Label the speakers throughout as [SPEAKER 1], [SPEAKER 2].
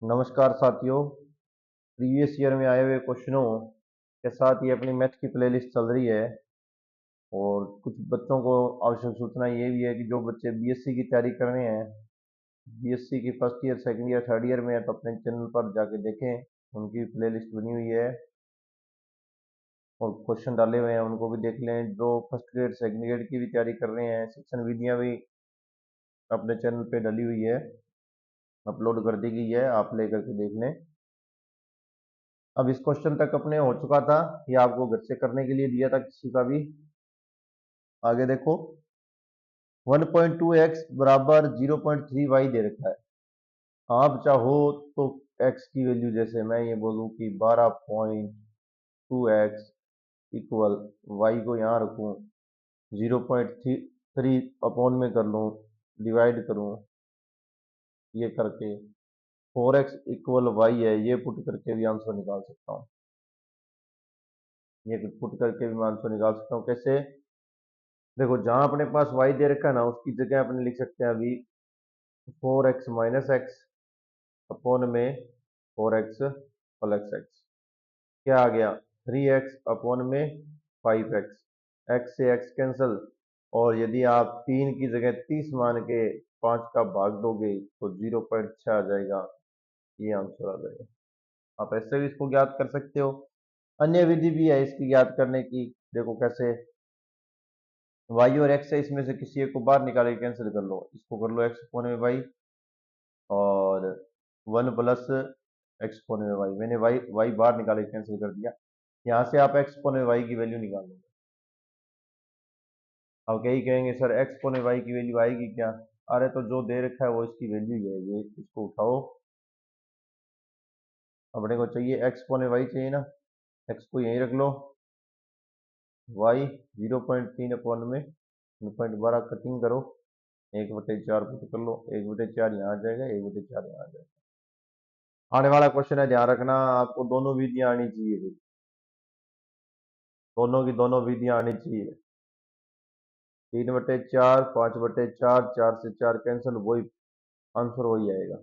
[SPEAKER 1] नमस्कार साथियों। Previous year में आए हुए क्वेश्चनों के साथ ये अपनी मैथ की प्लेलिस्ट चल रही है। और कुछ बच्चों को आवश्यक सूचना ये भी है कि जो बच्चे बीएससी की तैयारी कर रहे हैं, बीएससी की first year, second year, third year में है, तो अपने चैनल पर जाके देखें, उनकी प्लेलिस्ट बनी हुई है और क्वेश्चन डाले हुए हैं, उनको भी देख लें। जो फर्स्ट ग्रेड, सेकंड ग्रेड की भी तैयारी कर रहे हैं, शिक्षण विधियाँ भी अपने चैनल पे डली हुई है, अपलोड कर दी गई है, आप लेकर के देख लें। अब इस क्वेश्चन तक अपने हो चुका था, ये आपको घर से करने के लिए दिया था किसी का भी। आगे देखो, 1.2x बराबर 0.3y दे रखा है। आप चाहो तो x की वैल्यू, जैसे मैं ये बोलूं कि 12.2x इक्वल y को यहाँ रखूं, 0.3 अपॉन में कर लूं, डिवाइड करूं, ये करके 4x इक्वल y है, ये पुट करके भी आंसर निकाल सकता हूँ। ये पुट करके भी मैं आंसर निकाल सकता हूँ। कैसे? देखो, जहां अपने पास y दे रखा है ना, उसकी जगह अपने लिख सकते हैं अभी 4x माइनस एक्स अपॉन में 4x प्लस एक्स। क्या आ गया? 3x अपॉन में 5x। x से x कैंसिल, और यदि आप 3 की जगह 30 मान के 5 का भाग दोगे तो 0.6 आ जाएगा, ये आंसर आ जाएगा। आप ऐसे भी इसको ज्ञात कर सकते हो। अन्य विधि भी है इसकी ज्ञात करने की। देखो कैसे, y और x है, इसमें से किसी एक को बाहर निकाल के कैंसिल कर लो। इसको कर लो x अपॉन में y, और 1 प्लस एक्स पोने में वाई। मैंने वाई बाहर निकाले, कैंसिल कर दिया। यहाँ से आप एक्स पोने वाई की वैल्यू निकाल लोगे। अब क्या ही कहेंगे, सर एक्स पोने वाई की वैल्यू आएगी क्या? अरे तो जो दे रखा है वो इसकी वैल्यू ही है, ये इसको उठाओ। अपने को चाहिए एक्स पोने वाई चाहिए ना, एक्स को यहीं रख लो, वाई 0.3 अपॉन में 0.12 कटिंग करो, 1/4 पुट कर लो, 1/4 यहाँ आ जाएगा, 1/4 यहाँ आ जाएगा। आने वाला क्वेश्चन है, ध्यान रखना, आपको दोनों विधियां आनी चाहिए भाई, दोनों की दोनों विधियां आनी चाहिए। 3/4, 5/4, 4 से 4 कैंसिल, वही आंसर वही आएगा।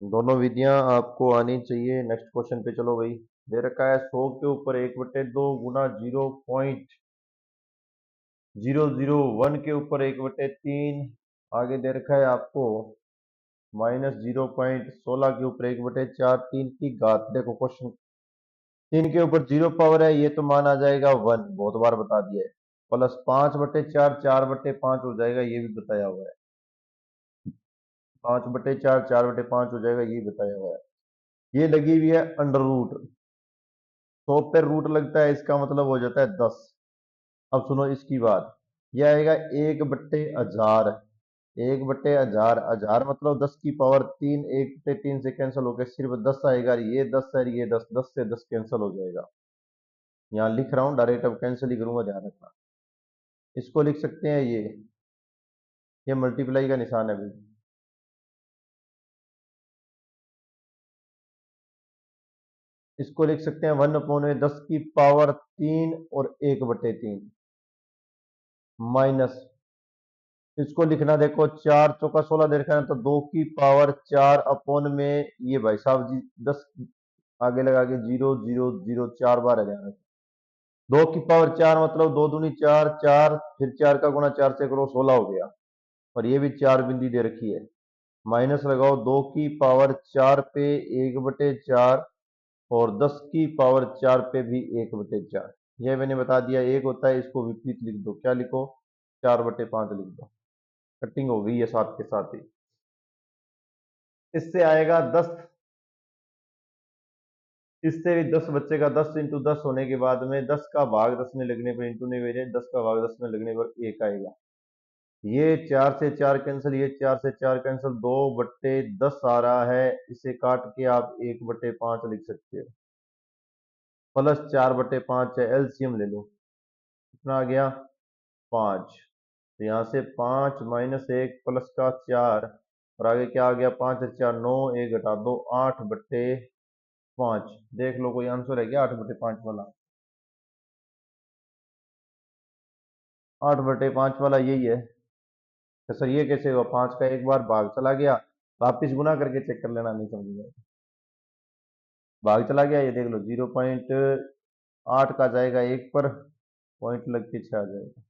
[SPEAKER 1] दोनों विधियां आपको आनी चाहिए। नेक्स्ट क्वेश्चन पे चलो भाई। दे रखा है 100 के ऊपर 1/2 गुना 0.001 के ऊपर 1/3। आगे दे रखा है आपको -0.16 के ऊपर 1/4, 3 की घात। देखो क्वेश्चन, 3 के ऊपर 0 पावर है, ये तो मान आ जाएगा 1, बहुत बार बता दिया है। प्लस 5/4, 4/5 हो जाएगा, ये भी बताया हुआ है। 5/4, 4/5 हो जाएगा, ये बताया हुआ है। ये लगी हुई है अंडर रूट, 100 पे रूट लगता है, इसका मतलब हो जाता है 10। अब सुनो इसकी बात, यह आएगा 1/1000। 1/1000, हजार मतलब 10 की पावर 3, 1/3 से कैंसिल होकर सिर्फ 10 आएगा। ये 10 है, ये 10, 10 से 10 कैंसिल हो जाएगा। यहाँ लिख रहा हूँ डायरेक्ट, अब कैंसिल ही करूंगा, ध्यान रखना। इसको लिख सकते हैं ये मल्टीप्लाई का निशान है भाई। इसको लिख सकते हैं 1/10 की पावर 3 और 1/3 माइनस। इसको लिखना, देखो 4 चौका 16 दे रखा है, तो 2 की पावर 4 अपॉन में ये भाई साहब जी 10 आगे लगा के 0 0 0 4 बार है, ध्यान। 2 की पावर 4 मतलब 2 दूनी 4, 4 फिर 4 का गुणा 4 से करो, 16 हो गया। और ये भी 4 बिंदी दे रखी है। माइनस लगाओ, 2 की पावर 4 पे 1/4, और 10 की पावर 4 पे भी 1/4। यह मैंने बता दिया, एक होता है, इसको विपरीत लिख दो। क्या लिखो? 4/5 लिख दो। कटिंग हो गई है साथ के साथ ही। इससे आएगा 10, इससे भी 10 बच्चे का, 10 इंटू 10 होने के बाद में 10 का भाग 10 में लगने पर, इंटू नहीं मेरे, 10 का भाग 10 में लगने पर 1 आएगा। ये 4 से 4 कैंसिल, ये 4 से 4 कैंसिल, 2/10 आ रहा है। इसे काट के आप 1/5 लिख सकते हो। प्लस 4/5 है, एलसीएम ले लो, कितना आ गया? 5। तो यहाँ से 5 माइनस 1 प्लस का 4, और आगे क्या आ गया? 5 और 4 9, 1 घटा दो, 8/5। देख लो कोई आंसर है क्या 8/5 वाला? 8/5 वाला यही है। तो सर ये कैसे हुआ, 5 का एक बार भाग चला गया, वापिस गुना करके चेक कर लेना, नहीं समझ में भाग चला गया, ये देख लो 0.8 का जाएगा एक पर, पॉइंट लग के 6 आ जाएगा।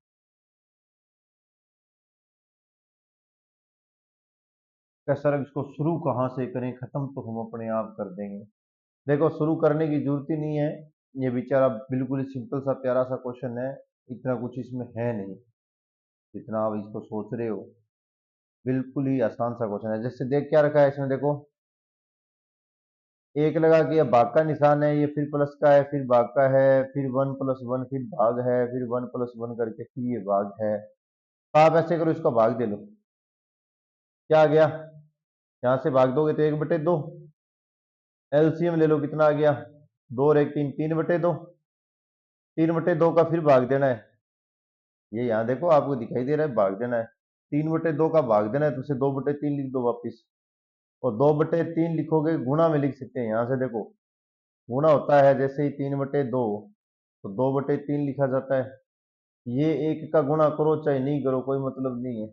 [SPEAKER 1] क्या सर इसको शुरू कहाँ से करें, खत्म तो हम अपने आप कर देंगे। देखो शुरू करने की जरूरत ही नहीं है, ये बेचारा बिल्कुल ही सिंपल सा प्यारा सा क्वेश्चन है, इतना कुछ इसमें है नहीं जितना आप इसको सोच रहे हो, बिल्कुल ही आसान सा क्वेश्चन है। जैसे देख क्या रखा है इसमें, देखो एक लगा कि अब भाग का निशान है, ये फिर प्लस का है, फिर भाग का है, फिर 1+1, फिर भाग है, फिर 1+1 करके फिर ये भाग है। तो आप ऐसे करो, इसका भाग दे लो, क्या आ गया, यहां से भाग दोगे तो 1/2, एलसीएम ले लो, कितना आ गया, 2 और 1 3, 3/2, 3/2 का फिर भाग देना है, ये यहाँ देखो आपको दिखाई दे रहा है, भाग देना है, 3/2 का भाग देना है, तो उसे 2/3 लिख दो वापिस, और 2/3 लिखोगे गुणा में लिख सकते हैं, यहां से देखो गुणा होता है जैसे ही 3/2, तो 2/3 लिखा जाता है, ये एक का गुणा करो चाहे नहीं करो कोई मतलब नहीं है,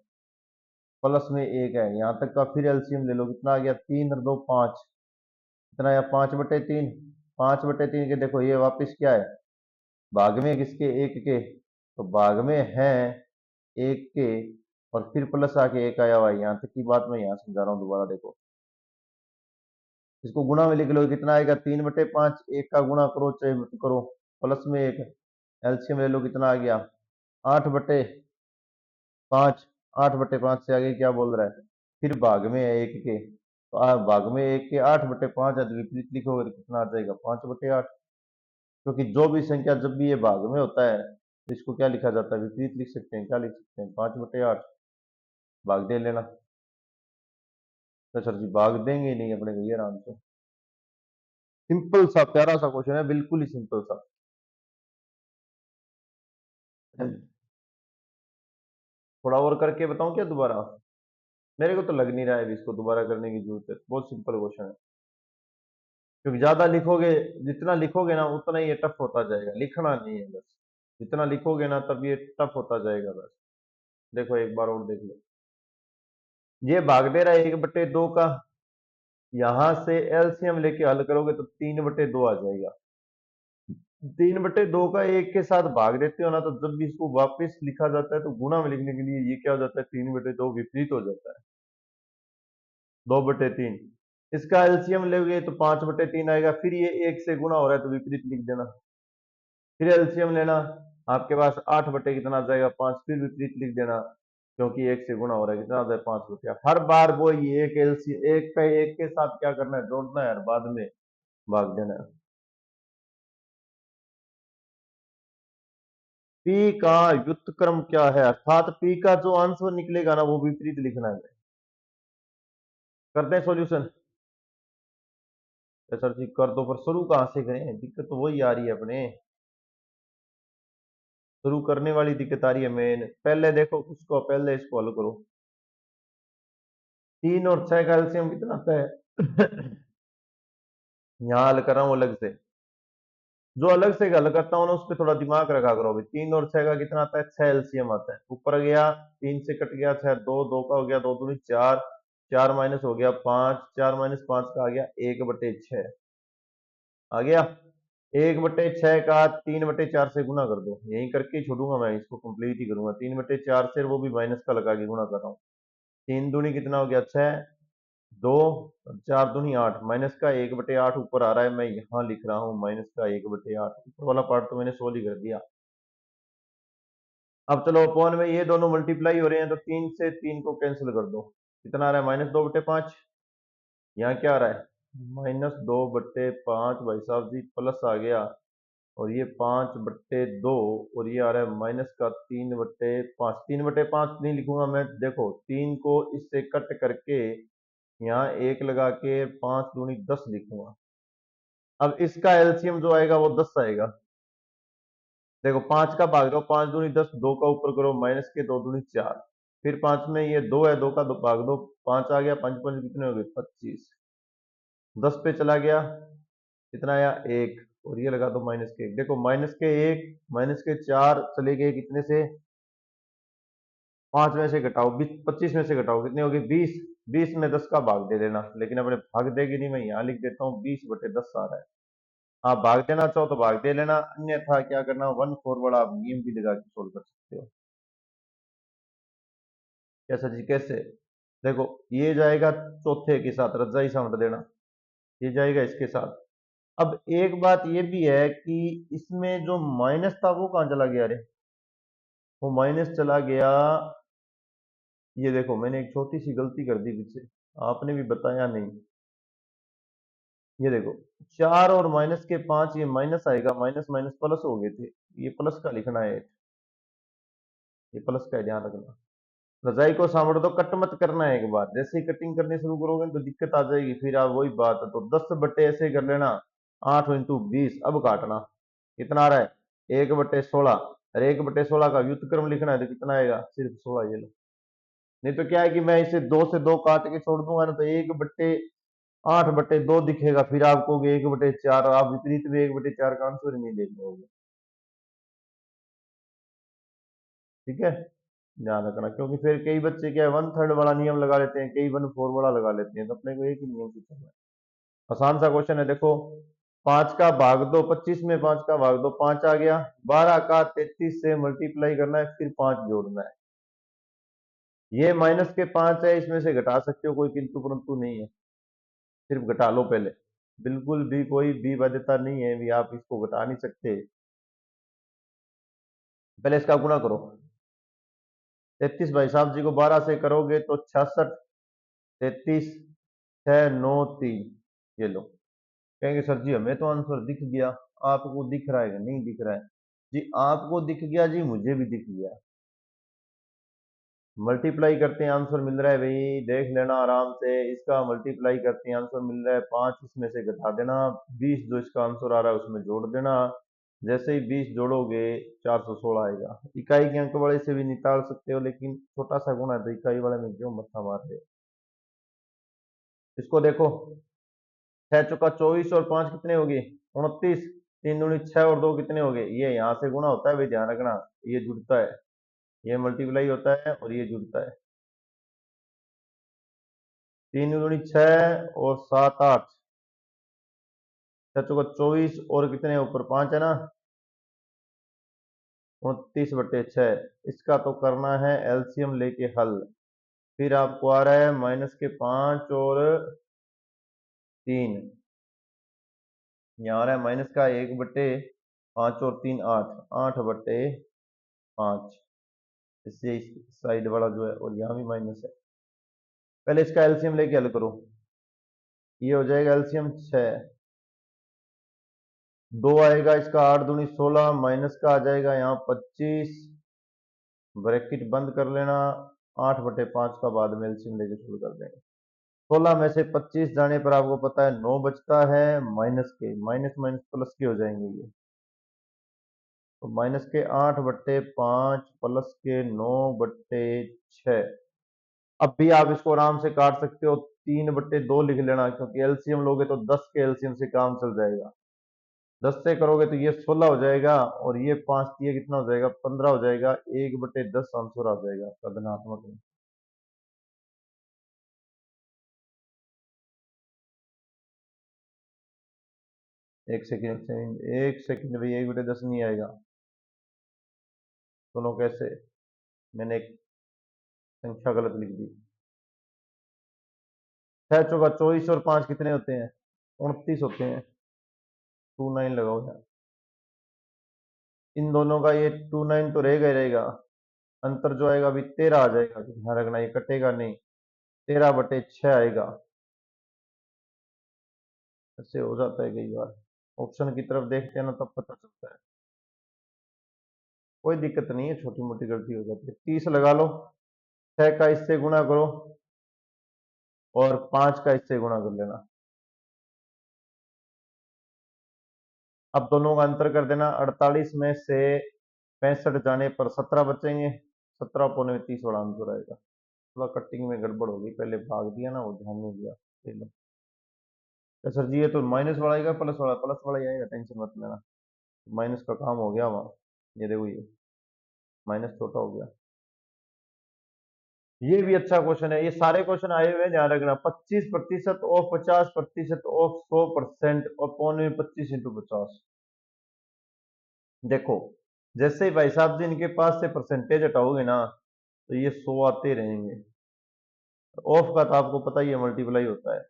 [SPEAKER 1] प्लस में एक है, यहां तक का फिर एलसीएम ले लो, कितना आ गया, 3 और 2 5, कितना आया 5/3, 5/3 के देखो ये वापिस क्या है, भाग में किसके, एक के, तो भाग में है एक के, और फिर प्लस आके एक आया हुआ है, यहाँ तक की बात मैं यहाँ समझा रहा हूँ, दोबारा देखो, इसको गुणा में लिख लो, कितना आएगा, 3/5, एक का गुणा करो चाहे मत करो, प्लस में एक, एलसीएम ले लो, कितना आ गया, 8/5, 8/5 से आगे क्या बोल रहा है, फिर भाग में है एक के, तो भाग में एक के 8/5 है, तो विपरीत लिखोगे तो कितना आ जाएगा, 5/8, क्योंकि जो भी संख्या जब भी ये भाग में होता है तो इसको क्या लिखा जाता है, विपरीत लिख सकते हैं, क्या लिख सकते हैं, 5/8, भाग दे लेना। तो सर जी भाग देंगे नहीं अपने को, ये आराम से, सिंपल सा प्यारा सा क्वेश्चन है, बिल्कुल ही सिंपल सा। थोड़ा और करके बताऊं क्या दोबारा, मेरे को तो लग नहीं रहा है अभी इसको दोबारा करने की जरूरत है, बहुत सिंपल क्वेश्चन है, क्योंकि ज्यादा लिखोगे, जितना लिखोगे ना उतना ही ये टफ होता जाएगा, लिखना नहीं है बस, जितना लिखोगे ना तब ये टफ होता जाएगा बस। देखो एक बार और देख लो, ये भाग दे रहा है 1/2 का, यहां से एलसीएम लेके हल करोगे तो 3/2 आ जाएगा, 3/2 का एक के साथ भाग देते हो ना, तो जब भी इसको वापस लिखा जाता है तो गुणा में लिखने के लिए ये क्या हो जाता है, 3/2 विपरीत हो जाता है, 2/3, इसका एलसीएम लोगे तो 5/3 आएगा, फिर ये एक से गुणा हो रहा है तो विपरीत लिख देना, फिर एलसीएम लेना, आपके पास 8 कितना आ जाएगा, 5, फिर विपरीत लिख देना, क्योंकि एक से गुणा हो रहा है, कितना आ जाए 5/8, हर बार वो ये एक एलसी एक का एक के साथ क्या करना है, जोड़ना है, और बाद में भाग देना है। पी का व्युत्क्रम क्या है, अर्थात पी का जो आंसर निकलेगा ना वो विपरीत लिखना है। करते हैं सॉल्यूशन, सर जी कर दो, पर शुरू कहां से करें, दिक्कत तो वही आ रही है अपने, शुरू करने वाली दिक्कत आ रही है मेन, पहले देखो उसको, पहले इसको हल करो, 3 और 6 का एलसीएम कितना आता है। यहाँ हल कर रहा हूँ अलग से, जो अलग से हल करता हूँ ना उस पर थोड़ा दिमाग रखा करो, अभी 3 और 6 का कितना आता है, 6 एलसीएम आता है, ऊपर गया 3 से कट गया 6, 2 2 का हो गया, 2 दूनी 4, 4 माइनस हो गया 5, 4 - 5 का आ गया 1/6, आ गया 1/6 का 3/4 से गुना कर दो, यही करके ही छोड़ूंगा मैं, इसको कंप्लीट ही करूंगा, 3/4 से, वो भी माइनस का लगा के गुना कर रहा हूँ, 3 दूनी कितना हो गया 6, 2, 4 दूनी 8, माइनस का 1/8 ऊपर आ रहा है, मैं यहाँ लिख रहा हूँ माइनस का 1/8, ऊपर वाला पार्ट तो मैंने सोल्व ही कर दिया। अब चलो अपॉन में ये दोनों मल्टीप्लाई हो रहे हैं, तो 3 से 3 को कैंसिल कर दो, कितना आ रहा है, -2/5, यहाँ क्या आ रहा है, -2/5, भाई साहब जी प्लस आ गया, और ये 5/2, और ये आ रहा है माइनस का 3/5, 3/5 नहीं लिखूंगा मैं, देखो 3 को इससे कट करके यहाँ एक लगा के 5 दूनी 10 लिखूंगा, अब इसका एलसीएम जो आएगा वो 10 आएगा, देखो 5 का भाग दो, 5 दूनी 10, 2 का ऊपर करो माइनस के, 2 दूनी 4, फिर 5 में ये 2 है, 2 का भाग दो, 5 आ गया, 5 5 कितने हो गए 25, 10 पे चला गया, कितना आया 1, और ये लगा दो माइनस के 1, देखो माइनस के 1, -के 4 चले गए कितने से, 5 में से घटाओ, 25 में से घटाओ, कितनी होगी 20। 20 में 10 का भाग दे देना, लेकिन अपने भाग देगी नहीं, मैं यहाँ लिख देता हूँ 20/10 आ रहा है। आप भाग देना चाहो तो भाग दे लेना, अन्यथा क्या करना, 1/4 वाला आप नियम भी लगा के सोल्व कर सकते हो। कैसा जी, कैसे? देखो, ये जाएगा चौथे के साथ, रजाई समझ देना, ये जाएगा इसके साथ। अब एक बात ये भी है कि इसमें जो माइनस था वो कहाँ चला गया रे? वो माइनस चला गया, ये देखो मैंने एक छोटी सी गलती कर दी पीछे, आपने भी बताया नहीं। ये देखो, 4 और -5, ये माइनस आएगा, माइनस माइनस प्लस हो गए थे, ये प्लस का लिखना है, ये प्लस का है, ध्यान रखना। रजाई को सामने तो कट मत करना है, एक बार जैसे ही कटिंग करनी शुरू करोगे तो दिक्कत आ जाएगी, फिर आप वही बात है, तो 10 बट्टे ऐसे कर लेना, 8 × 20, अब काटना, कितना आ रहा है 1/16, और 1/16 का व्युत्क्रम लिखना है तो कितना आएगा, सिर्फ 16, ये लो। नहीं तो क्या है कि मैं इसे 2 से 2 काट के छोड़ दूंगा ना, तो 1/8/2 दिखेगा, फिर आप कहोगे 1/4, आप विपरीत में 1/4 का आंसर ही नहीं देख पाओगे। ठीक है, ध्यान रखना, क्योंकि फिर कई बच्चे क्या है 1/3 वाला नियम लगा लेते हैं, कई 1/4 वाला लगा लेते हैं, तो अपने को एक ही नियम से चलना है। आसान सा क्वेश्चन है, देखो, 5 का भाग दो, 25 में 5 का भाग दो, 5 आ गया, 12 का 33 से मल्टीप्लाई करना है, फिर 5 जोड़ना है। ये -5 है, इसमें से घटा सकते हो, कोई किंतु परंतु नहीं है, सिर्फ घटा लो पहले, बिल्कुल भी कोई भी बाध्यता नहीं है, भी आप इसको घटा नहीं सकते। पहले इसका गुणा करो, 33 भाई साहब जी को 12 से करोगे तो 66, 33, 693, ये लो। कहेंगे सर जी हमें तो आंसर दिख गया, आपको दिख रहा है कि नहीं दिख रहा है? जी आपको दिख गया जी, मुझे भी दिख गया। मल्टीप्लाई करते हैं, आंसर मिल रहा है भाई, देख लेना आराम से, इसका मल्टीप्लाई करते हैं, आंसर मिल रहा है 5, इसमें से घटा देना, 20 जो इसका आंसर आ रहा है उसमें जोड़ देना, जैसे ही 20 जोड़ोगे 416 आएगा। इकाई के अंक वाले से भी निकाल सकते हो, लेकिन छोटा सा गुणा है तो इकाई वाले में क्यों मत्था मार रहे हो? इसको देखो, 6 × 24 और 5 कितने हो गए, 29, 3 × 6 और 2 कितने हो गए, ये यहाँ से गुणा होता है भाई, ध्यान रखना, ये जुड़ता है, ये मल्टीप्लाई होता है और ये जुड़ता है। 3 × 6 और 7 8, 6 × 24 और कितने ऊपर 5 है ना, 29/6, इसका तो करना है एलसीएम लेके हल। फिर आपको आ रहा है -5 और 3, यहाँ आ रहा है माइनस का 1/5 और 3 8, 8/5, इससे इस साइड वाला जो है, और यहाँ भी माइनस है। पहले इसका एलसीएम लेके हल करो, ये हो जाएगा एलसीएम 6, 2 आएगा इसका, 8 × 2 = 16, माइनस का आ जाएगा यहाँ 25, ब्रैकेट बंद कर लेना, 8/5 का बाद में एलसीएम लेके शुरू कर देंगे। 16 में से 25 जाने पर आपको पता है 9 बचता है, माइनस के, माइनस माइनस प्लस के हो जाएंगे ये, तो -8/5 प्लस के 9/6। अब भी आप इसको आराम से काट सकते हो, 3/2 लिख लेना, क्योंकि एलसीएम लोगे तो 10 के एलसीएम से काम चल जाएगा, 10 से करोगे तो ये 16 हो जाएगा, और ये 5 ये कितना हो जाएगा, 15 हो जाएगा, 1/10 आंसर आ जाएगा आपका धनात्मक में। एक सेकंड, एक सेकंड, एक सेकंड भाई, 1/10 नहीं आएगा, सुनो कैसे, मैंने एक संख्या गलत लिख दी। 6 × 24 और 5 कितने होते हैं, 29 होते हैं, 29 लगाओ यार, इन दोनों का ये 29 तो रहेगा ही रहेगा, अंतर जो आएगा अभी 13 आ जाएगा, ध्यान रखना ये कटेगा नहीं, 13/6 आएगा। ऐसे हो जाता है कई बार, ऑप्शन की तरफ देखते हैं ना तब पता चलता है। कोई दिक्कत नहीं है, छोटी मोटी गलती हो जाती है, 30 लगा लो, 6 का इससे गुणा करो और 5 का इससे गुणा कर लेना, अब दोनों का अंतर कर देना, 48 में से 65 जाने पर 17 बचेंगे, 17/30 वाला आंसर आएगा। थोड़ा कटिंग में गड़बड़ होगी, पहले भाग दिया ना, वो ध्यान नहीं दिया, ये लो। तो सर जी ये तो माइनस वाला आएगा, प्लस वाला ही आएगा, टेंशन मत लेना, माइनस का काम हो गया वहाँ, ये देखो ये माइनस छोटा हो गया। ये भी अच्छा क्वेश्चन है, ये सारे क्वेश्चन आए हुए हैं, ध्यान रखना। 25% ऑफ 50% ऑफ 100% और पौने में 25 × 50। देखो, जैसे ही भाई साहब जी इनके पास से परसेंटेज हटाओगे ना, तो ये 100 आते रहेंगे। ऑफ का तो आपको पता ही है, मल्टीप्लाई होता है।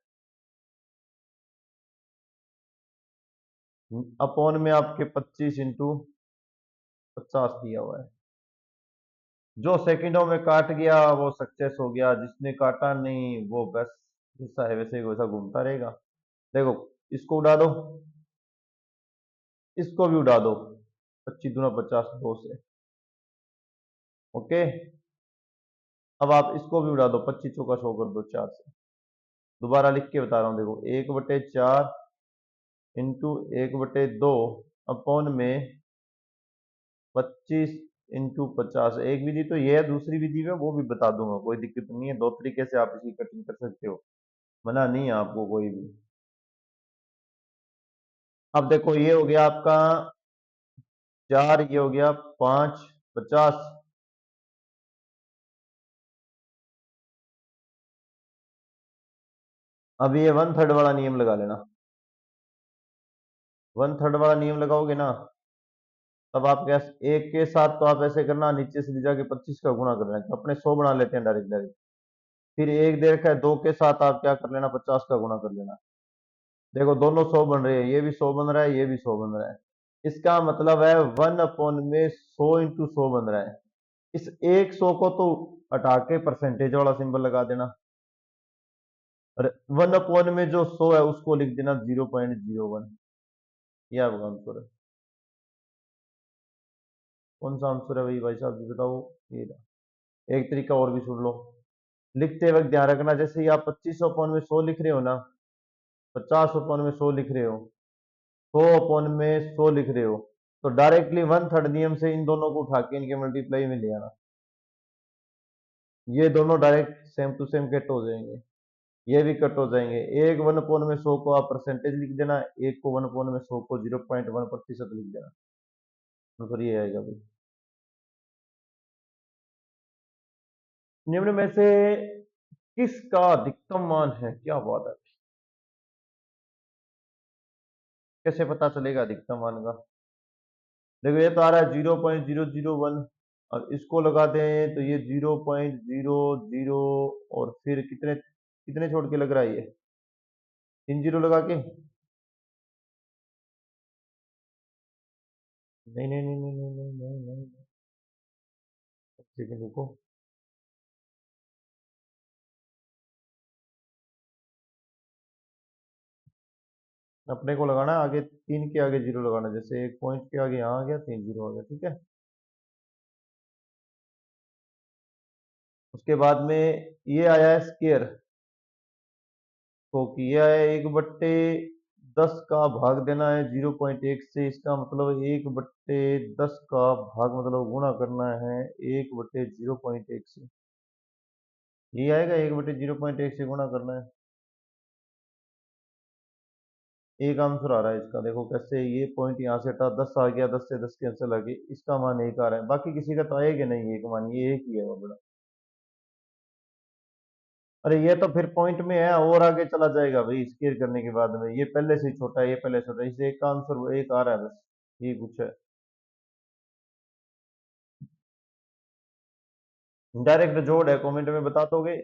[SPEAKER 1] अपॉन में आपके 25 × 50 दिया हुआ है। जो सेकंडों में काट गया वो सक्सेस हो गया, जिसने काटा नहीं वो बस जैसा है वैसे ही वैसा घूमता रहेगा। देखो, इसको उड़ा दो, इसको भी उड़ा दो। 25 × 50 2 से। ओके, अब आप इसको भी उड़ा दो, 25 × 100 कर दो 4 से। दोबारा लिख के बता रहा हूं, देखो 1/4 इंटू 1/2 अपॉन में 25 × 50। एक विधि तो ये है, दूसरी विधि में वो भी बता दूंगा, कोई दिक्कत नहीं है। दो तरीके से आप इसकी कटिंग कर सकते हो, मना नहीं है आपको कोई भी। अब देखो, ये हो गया आपका 4, ये हो गया 5 50। अब ये 1/3 वाला नियम लगा लेना। 1/3 वाला नियम लगाओगे ना, तब आप क्या, एक के साथ तो आप ऐसे करना, नीचे से ले जाके 25 का गुणा कर लेना, अपने 100 बना लेते हैं डायरेक्ट डायरेक्ट। फिर एक दे रखा है, 2 के साथ आप क्या कर लेना, 50 का गुणा कर लेना। देखो, दोनों 100 बन रहे हैं, ये भी 100 बन रहा है, ये भी 100 बन रहा है। इसका मतलब है 1/100 × 100 बन रहा है। इस एक 100 को तो हटा के परसेंटेज वाला सिंबल लगा देना, और 1/में जो 100 है उसको लिख देना 0.01। ये आपका आंसर है। कौन सा आंसर है भाई साहब जी बताओ। ये रहा। एक तरीका और भी सुन लो। लिखते वक्त ध्यान रखना, जैसे ही आप 25/100 लिख रहे हो ना, 50/100 लिख रहे हो, 100/100 लिख रहे हो, तो डायरेक्टली 1/3 नियम से इन दोनों को उठा के इनके मल्टीप्लाई में ले आना। ये दोनों direct same to same cut हो जाएंगे, ये भी कट हो जाएंगे। एक 1/100 को आप परसेंटेज लिख देना, एक को 1/100 को 0.1% लिख देना, तो फिर ये आएगा भाई। निम्न में से किसका अधिकतम मान है, क्या बात है। कैसे पता चलेगा अधिकतम मान का। देखो, ये तो आ रहा है 0.001, और इसको लगा दें तो ये 0.00, और फिर कितने कितने छोड़ के लग रहा है ये, 3 जीरो लगा के। नहीं नहीं नहीं नहीं नहीं नहीं नहीं नहीं, नहीं। एक सेकंड रुको। अपने को लगाना है आगे, 3 के आगे 0 लगाना, जैसे एक पॉइंट के आगे यहाँ आ गया, 3 जीरो आ गया, ठीक है। उसके बाद में ये आया है स्केयर, तो किया है 1/10 का भाग देना है 0.1 से। इसका मतलब 1/10 का भाग मतलब गुणा करना है 1/0.1 से। ये आएगा, 1/0.1 से गुणा करना है। एक आंसर आ रहा है इसका, देखो कैसे, ये पॉइंट यहाँ से हटा, 10 आ गया, 10 से 10 कैंसिल आ गई, इसका मान एक आ रहा है, बाकी किसी का तो आएगा नहीं एक मान, ये एक ही है वो बड़ा। अरे ये तो फिर पॉइंट में है, और आगे चला जाएगा भाई स्केयर करने के बाद में, ये पहले से ही छोटा है, ये पहले से छोटा है, इसे एक का आंसर एक आ रहा है बस, ये कुछ है। डायरेक्ट जोड़ है, कमेंट में बता दोगे।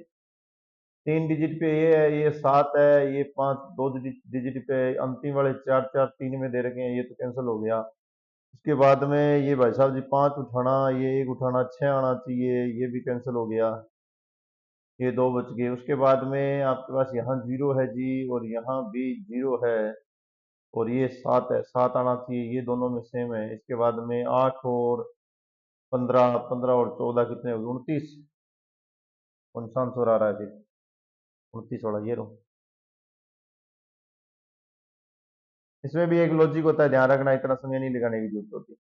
[SPEAKER 1] 3 डिजिट पे ये है, ये 7 है, ये 5 दो डिजिट पे अंतिम वाले 4 4 3 में दे रखे हैं, ये तो कैंसिल हो गया। उसके बाद में ये भाई साहब जी 5 उठाना, ये 1 उठाना, 6 आना चाहिए, ये भी कैंसिल हो गया। ये 2 बच गए। उसके बाद में आपके पास यहाँ 0 है जी, और यहाँ भी 0 है, और ये 7 है, 7 आना चाहिए, ये दोनों में सेम है। इसके बाद में 8 और 15, 15 और 14 कितने हो गए, 29। कौन सा आंसर आ रहा है फिर, 29 वाला ये रहो। इसमें भी एक लॉजिक होता है, ध्यान रखना, इतना समय नहीं लगाने की जरूरत होती।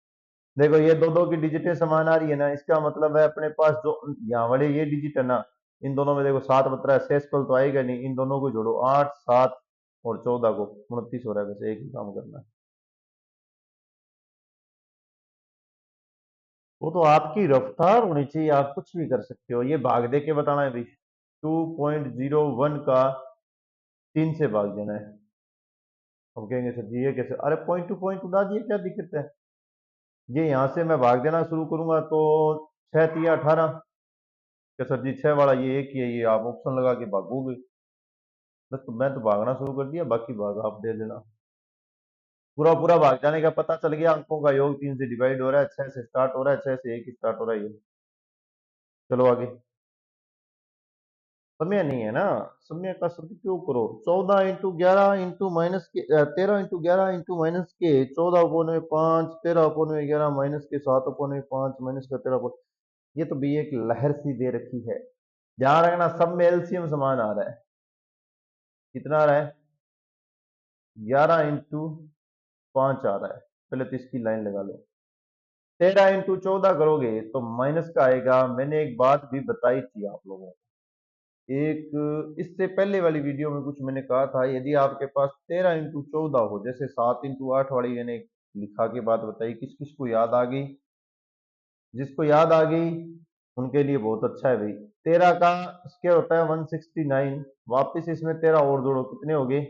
[SPEAKER 1] देखो, ये दो दो की डिजिटें समान आ रही है ना, इसका मतलब है अपने पास जो यहाँ वाले ये डिजिट है ना, इन दोनों में देखो 7 बच रहा है, शेषफल तो आएगा नहीं, इन दोनों को जोड़ो, 8 7 और 14 को 29 हो रहा है, बस एक ही काम करना है। वो तो आपकी रफ्तार होनी चाहिए, आप कुछ भी कर सकते हो। ये भाग दे के बताना है भाई, 2.01 का 3 से भाग देना है। हम कहेंगे सर जी ये कैसे, अरे पॉइंट टू पॉइंट उड़ा दिए, क्या दिक्कत है। ये यहां से मैं भाग देना शुरू करूंगा तो 6 × 3 = 18। क्या सर जी 6 वाला ये एक ही है, ये आप ऑप्शन लगा के भागोगे। बस तो मैं तो भागना शुरू कर दिया, बाकी भाग आप दे देना। पूरा पूरा भाग जाने का पता चल गया, अंकों का योग 3 से डिवाइड हो रहा है, 6 से स्टार्ट हो रहा है, 6 से 1 स्टार्ट हो रहा है ये। चलो आगे। समय नहीं है ना, समय का सदुपयोग करो। 14 × 11 × -के 13 × 11 × -के 14/5, 13/5 -के 7/5 -का 13। ये तो भी एक लहर सी दे रखी है। ध्यान रखना सब में एलसीएम समान आ रहा है। कितना आ रहा है? 11 × 5 आ रहा है। पहले तो इसकी लाइन लगा लो। 13 × 14 करोगे तो माइनस का आएगा। मैंने एक बात भी बताई थी आप लोगों को, इससे पहले वाली वीडियो में कुछ मैंने कहा था, यदि आपके पास 13 × 14 हो, जैसे 7 × 8 वाली मैंने लिखा के बात बताई, किस किस को याद आ गई? जिसको याद आ गई उनके लिए बहुत अच्छा है भाई। 13 का स्क्वायर होता है 169। वापिस इसमें 13 और जोड़ो, कितने हो गए?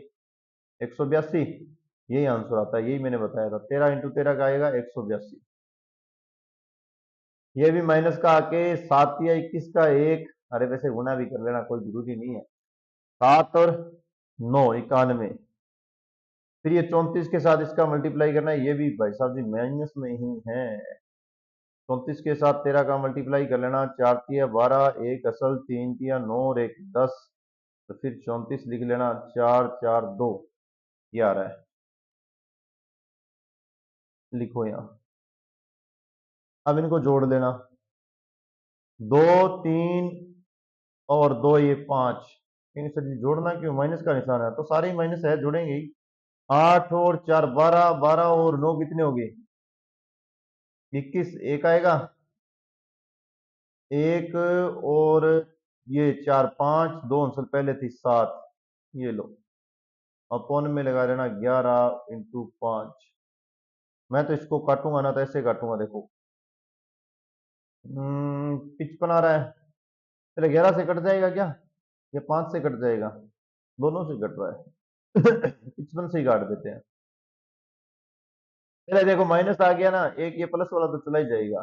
[SPEAKER 1] 182। यही आंसर आता है, यही मैंने बताया था। 13 × 13 का आएगा 182। ये भी माइनस का आके 7 या 21 का एक, अरे वैसे गुना भी कर लेना, कोई जरूरी नहीं है। 7 और 9 91। फिर ये 34 के साथ इसका मल्टीप्लाई करना है, ये भी भाई साहब जी माइनस में ही है। 34 के साथ 13 का मल्टीप्लाई कर लेना, 4×3 = 12, एक असल, 3×3 = 9 और एक 10। तो फिर 34 लिख लेना, 4×4 = 2। ये आ रहा है, लिखो यहां। अब इनको जोड़ देना, 2 3 और 2 ये 5। लेकिन सर जी जोड़ना क्यों, माइनस का निशान है तो सारे ही माइनस है, जोड़ेंगे ही। 8 और 4 12, 12 और 9 कितने हो गए? 21। एक आएगा, एक और ये 4 5, 2 आंसर पहले थी 7। ये लो, अपोन में लगा देना 11 × 5। मैं तो इसको काटूंगा ना तो ऐसे काटूंगा, देखो 55 आ रहा है। पहले 11 से कट जाएगा क्या, या 5 से कट जाएगा? दोनों से कट रहा है। 55 से ही काट देते हैं। पहले देखो माइनस आ गया ना, एक ये प्लस वाला तो चला ही जाएगा।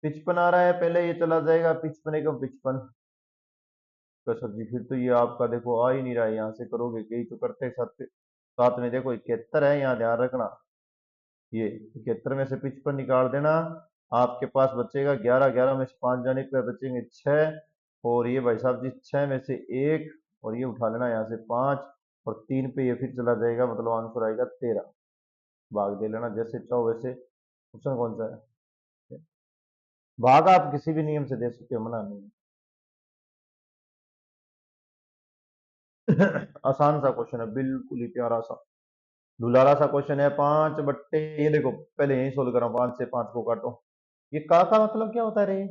[SPEAKER 1] 55 आ रहा है, पहले ये चला जाएगा, 55 एकम 55। तो सर जी फिर तो ये आपका देखो आ ही नहीं रहा है, यहाँ से करोगे कई तो करते हैं। साथ साथ में देखो 71 है, यहाँ ध्यान रखना। ये 71 में से 55 निकाल देना, आपके पास बचेगा 11। 11 में से 5 जाने पे बचेंगे 6। और ये भाई साहब जी 6 में से 1, और ये उठा लेना यहाँ से 5, और 3 पे ये फिर चला जाएगा, मतलब आंसर आएगा 13। भाग दे लेना जैसे चाहो वैसे। ऑप्शन कौन सा है? भाग आप किसी भी नियम से दे सकते हो, मना नहीं है। आसान सा क्वेश्चन है, बिल्कुल ही प्यारा सा दुलारा सा क्वेश्चन है। 5/, ये देखो पहले यही सोल्व करो, 5 से 5 को काटो। ये का मतलब क्या होता है रे?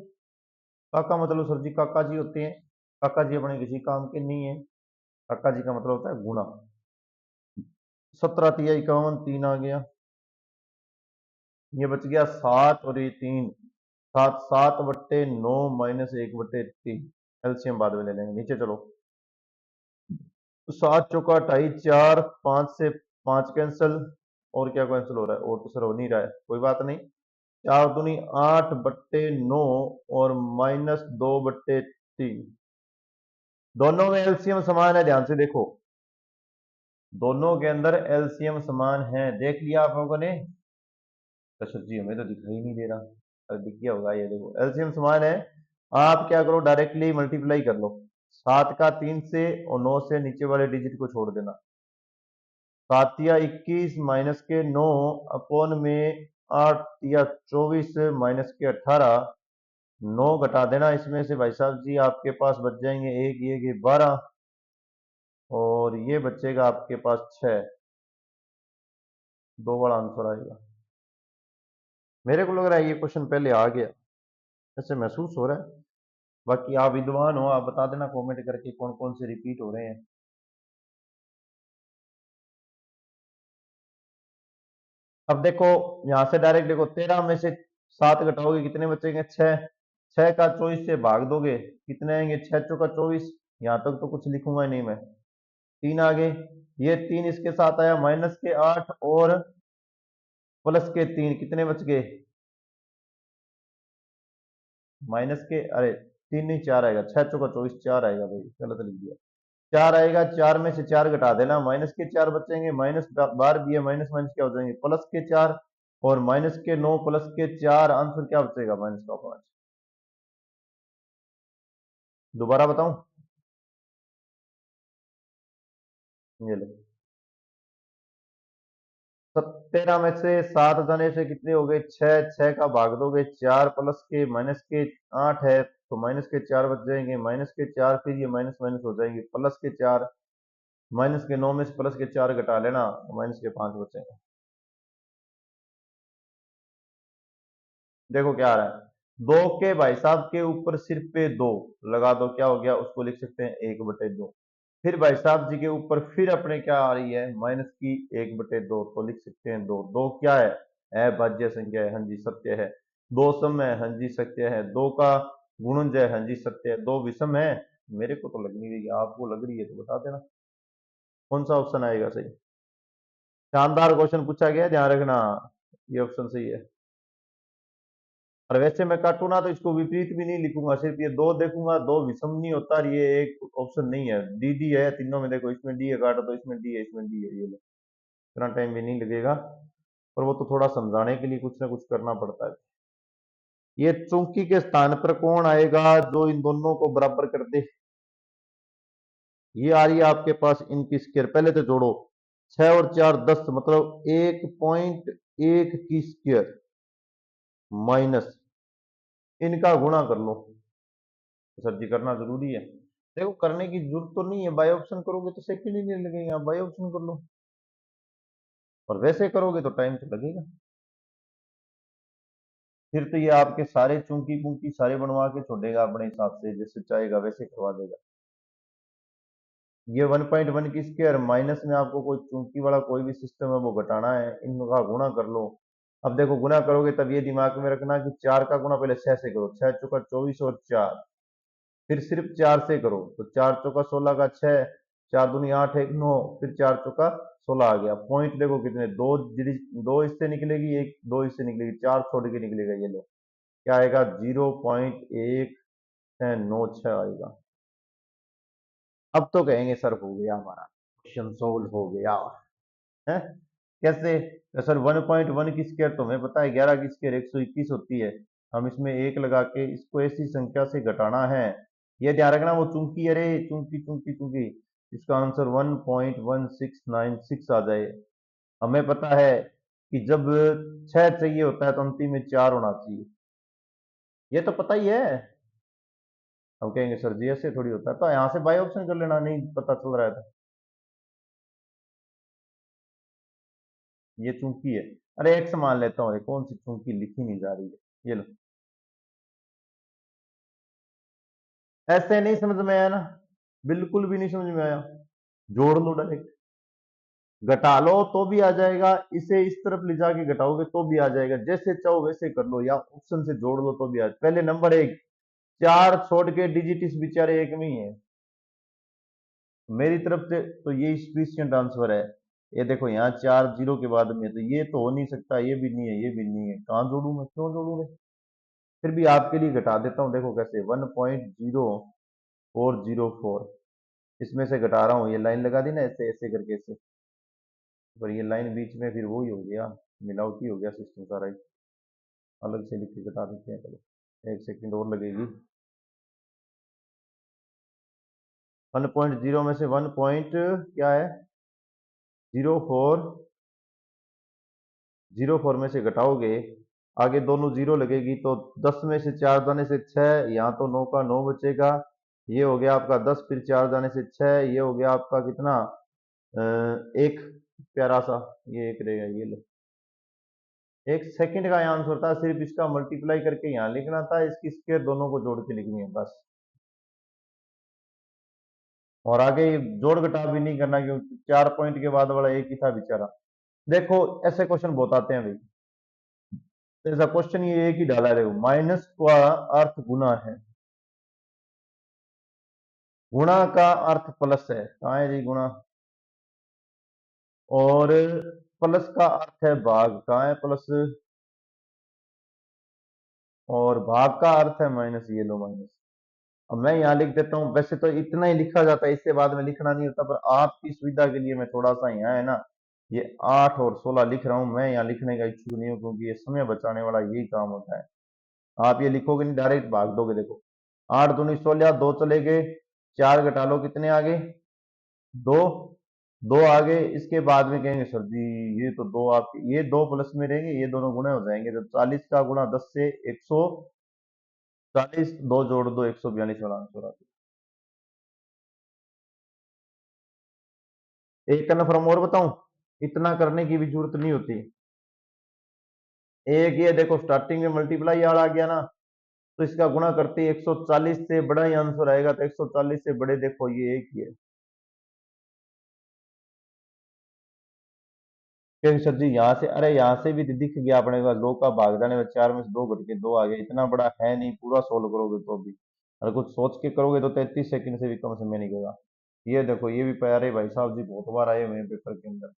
[SPEAKER 1] काका मतलब सर जी काका जी होते हैं, काका जी अपने किसी काम के नहीं है। काका जी का मतलब होता है गुणा। 17×3 = 51, 3 आ गया। ये बच गया 7 और ये 3। 7 7/9 -1/3। एलसीएम बाद में ले लेंगे, नीचे चलो। 7 × 4 = 28, 4 5 से 5 कैंसिल। और क्या कैंसिल हो रहा है, और तो सर हो नहीं रहा है, कोई बात नहीं। 4 दूनी 8/9 और -2/3। दोनों में एलसीएम समान है, ध्यान से देखो। दोनों के अंदर एलसीएम समान है, देख लिया आप लोगों ने? तो सर जी हमें तो दिखाई नहीं दे रहा। अरे दिख गया होगा, ये देखो एलसीएम समान है। आप क्या करो, डायरेक्टली मल्टीप्लाई कर लो। 7 का 3 से और 9 से नीचे वाले डिजिट को छोड़ देना। 7 या 21 -के 9 अपोन में 8 या 24 -के 18। 9 घटा देना इसमें से भाई साहब जी, आपके पास बच जाएंगे एक, ये 12, और ये बचेगा आपके पास 6। 2 वाला आंसर आएगा। मेरे को लग रहा है ये क्वेश्चन पहले आ गया, ऐसे महसूस हो रहा है। बाकी आप विद्वान हो, आप बता देना कमेंट करके कौन कौन से रिपीट हो रहे हैं। अब देखो, यहां से डायरेक्ट देखो, 13 में से 7 घटाओगे कितने बचेंगे? 6। 6 का 24 से भाग दोगे कितने आएंगे? 6 चौका 24। यहां तक तो कुछ लिखूंगा नहीं मैं। 3 आगे, ये 3 इसके साथ आया, माइनस के 8 और प्लस के 3 कितने बच गए? माइनस के, अरे 3 नहीं 4 आएगा, 6 चौका 24 4 आएगा भाई, गलत लिख दिया। 4 आएगा, 4 में से 4 घटा देना, माइनस के 4 बचेंगे, माइनस बार भी है, माइनस माइनस क्या हो जाएंगे? प्लस के 4 और माइनस के 9 प्लस के 4, आंसर क्या बचेगा? माइनस का 5। दोबारा बताऊं? ये लो, 13 में से 7 जाने से कितने हो गए? 6। 6 का भाग दोगे 4 प्लस के माइनस के 8 है तो माइनस के 4 बच जाएंगे, माइनस के 4 फिर ये माइनस माइनस हो जाएंगे, प्लस के 4, माइनस के 9 में से प्लस के 4 घटा लेना, माइनस के 5 बचेंगे। देखो क्या आ रहा है, 2 के भाई साहब के ऊपर सिर्फ पे 2 लगा दो, क्या हो गया? उसको लिख सकते हैं 1/2। फिर भाई साहब जी के ऊपर फिर अपने क्या आ रही है? माइनस की 1/2, तो लिख सकते हैं 2। 2 क्या है? अभाज्य संख्या है, हाँ जी सत्य है। 2 सम है, हाँ जी सत्य है। 2 का गुणज है, हाँ जी सत्य है। 2 विषम है, मेरे को तो लग नहीं रही, आपको लग रही है तो बता देना कौन सा ऑप्शन आएगा सही। शानदार क्वेश्चन पूछा गया, ध्यान रखना, ये ऑप्शन सही है। और वैसे मैं काटू ना तो इसको विपरीत भी नहीं लिखूंगा, सिर्फ ये 2 देखूंगा, 2 विषम नहीं होता, और ये एक ऑप्शन नहीं है। डी डी है तीनों में, देखो इसमें डी है, काटो तो इसमें डी है, इसमें डी है, ये लो। इतना टाइम भी नहीं लगेगा, पर वो तो थोड़ा समझाने के लिए कुछ ना कुछ करना पड़ता है। ये चौकी के स्थान पर कौन आएगा जो इन दोनों को बराबर कर दे? ये आ रही है आपके पास इनकी स्क्वायर, पहले तो जोड़ो। 6 और 4 10, मतलब 1.1 की स्क्वायर माइनस इनका गुणा कर लो। तो सर जी करना जरूरी है? देखो करने की जरूरत तो नहीं है, बाय ऑप्शन करोगे तो सेकंड ही नहीं लगेगा, आप बाय ऑप्शन कर लो। और वैसे करोगे तो टाइम तो लगेगा। फिर तो ये आपके सारे चूंकी पुंकी सारे बनवा के छोड़ेगा अपने हिसाब से, जैसे चाहेगा वैसे करवा देगा। ये 1.1 की स्क्वायर माइनस में आपको कोई चूंकी वाला कोई भी सिस्टम है वो घटाना है, इनका गुणा कर लो। अब देखो गुणा करोगे तब ये दिमाग में रखना कि 4 का गुणा पहले 6 से करो, 6 चौका 24 और 4, फिर सिर्फ 4 से करो तो 4 चौका 16 का 6, 4 दूनी 8 1 9, फिर 4 चौका 16 आ गया। पॉइंट देखो कितने, दो दो इससे निकलेगी, एक दो इससे निकलेगी, 4 छोड़ के निकलेगा, ये लो क्या आएगा? 0.196 आएगा। अब तो कहेंगे सर हो गया हमारा क्वेश्चन सोल्व हो गया है। कैसे? तो सर 1.1 की स्क्वायर तो हमें पता है, 11 की स्क्वायर 121 होती है, हम इसमें एक लगा के इसको ऐसी संख्या से घटाना है। ये ध्यान रखना, वो चूंकि, अरे चूंकि चूंकि चूंकि इसका आंसर 1.1696 आ जाए। हमें पता है कि जब 6 चाहिए होता है तो अंतिम में 4 होना चाहिए, ये तो पता ही है। हम कहेंगे सर जी ऐसे थोड़ी होता है, तो यहाँ से बाय ऑप्शन कर लेना, नहीं पता चल रहा है तो। ये चूंकि है, अरे एक्स मान लेता हूँ, कौन सी चूंकि लिखी नहीं जा रही है, ये लो। ऐसे नहीं समझ में आया ना? बिल्कुल भी नहीं समझ में आया, जोड़ लो डायरेक्ट। घटा लो तो भी आ जाएगा, इसे इस तरफ ले जाके घटाओगे तो भी आ जाएगा, जैसे चाहो वैसे कर लो, या ऑप्शन से जोड़ लो तो भी आ जाए। पहले नंबर एक, 4 छोड़ के डिजिट इस बेचारे एक में ही है, मेरी तरफ से तो ये स्फिशिएंट आंसर है। ये देखो यहाँ 4 जीरो के बाद में है, तो ये तो हो नहीं सकता, ये भी नहीं है, ये भी नहीं है, कहाँ जोड़ू मैं, क्यों जोड़ू मैं? फिर भी आपके लिए घटा देता हूँ, देखो कैसे, 1.0404 इसमें से घटा रहा हूँ, ये लाइन लगा दी ना ऐसे ऐसे करके ऐसे, पर ये लाइन बीच में फिर वो ही हो गया, मिलावटी हो गया सिस्टम सारा ही। अलग से लिख के घटा देते हैं, चलो 1 सेकंड और लगेगी। 1.0 में से 1 पॉइंट क्या है, 0404 में से घटाओगे, आगे दोनों जीरो लगेगी तो 10 में से 4 जाने से 6, यहाँ तो 9 का 9 बचेगा, ये हो गया आपका 10, फिर 4 जाने से 6, ये हो गया आपका कितना, एक प्यारा सा, ये एक रहेगा, ये लो। 1 सेकंड का यहाँ आंसर था, सिर्फ इसका मल्टीप्लाई करके यहाँ लिखना था, इसकी स्क्वायर दोनों को जोड़ के लिखनी है बस। और आगे जोड़ घटाव भी नहीं करना, क्योंकि 4 पॉइंट के बाद वाला एक ही था बेचारा। देखो ऐसे क्वेश्चन बहुत आते हैं भाई, तो ऐसा क्वेश्चन ये एक ही डाला है, माइनस का अर्थ गुना है, गुणा का अर्थ प्लस है, कहाँ है जी गुणा, और प्लस का अर्थ है भाग, कहाँ है प्लस, और भाग का अर्थ है माइनस, ये लो माइनस। अब मैं यहाँ लिख देता हूँ, वैसे तो इतना ही लिखा जाता है, इससे बाद में लिखना नहीं होता, पर आपकी सुविधा के लिए मैं थोड़ा सा यहाँ है ना, ये 8 और 16 लिख रहा हूँ। मैं यहाँ लिखने का इच्छुक नहीं हूँ, क्योंकि ये समय बचाने वाला यही काम होता है। आप ये लिखोगे नहीं, डायरेक्ट भाग दोगे। देखो 8 दूनी 16, 2 चले गए, 4 घटा लो, कितने आ गए, 2, 2 आ गए। इसके बाद में कहेंगे सर जी ये तो दो, आपके ये दो प्लस में रहेंगे, ये दोनों गुणे हो जाएंगे, तो 40 का गुणा 10 से 140, दो जोड़ दो 142 वाला आंसर आता है। एक कन्फर्म और बताऊं, इतना करने की भी जरूरत नहीं होती। एक ये देखो स्टार्टिंग में मल्टीप्लाई वाला आ गया ना, तो इसका गुणा करते ही 140 से बड़ा ही आंसर आएगा, तो 140 से बड़े देखो ये एक ही है। क्योंकि सर जी यहाँ से, अरे यहाँ से भी तो दिख गया अपने का, दो का भाग जाने में 4 में से 2 घट के 2 आ गया, इतना बड़ा है नहीं, पूरा सोल्व करोगे तो भी, अगर कुछ सोच के करोगे तो 33 सेकंड से भी कम समय नहीं लगेगा। ये देखो ये भी प्यारे भाई साहब जी बहुत बार आए हुए हैं पेपर के अंदर।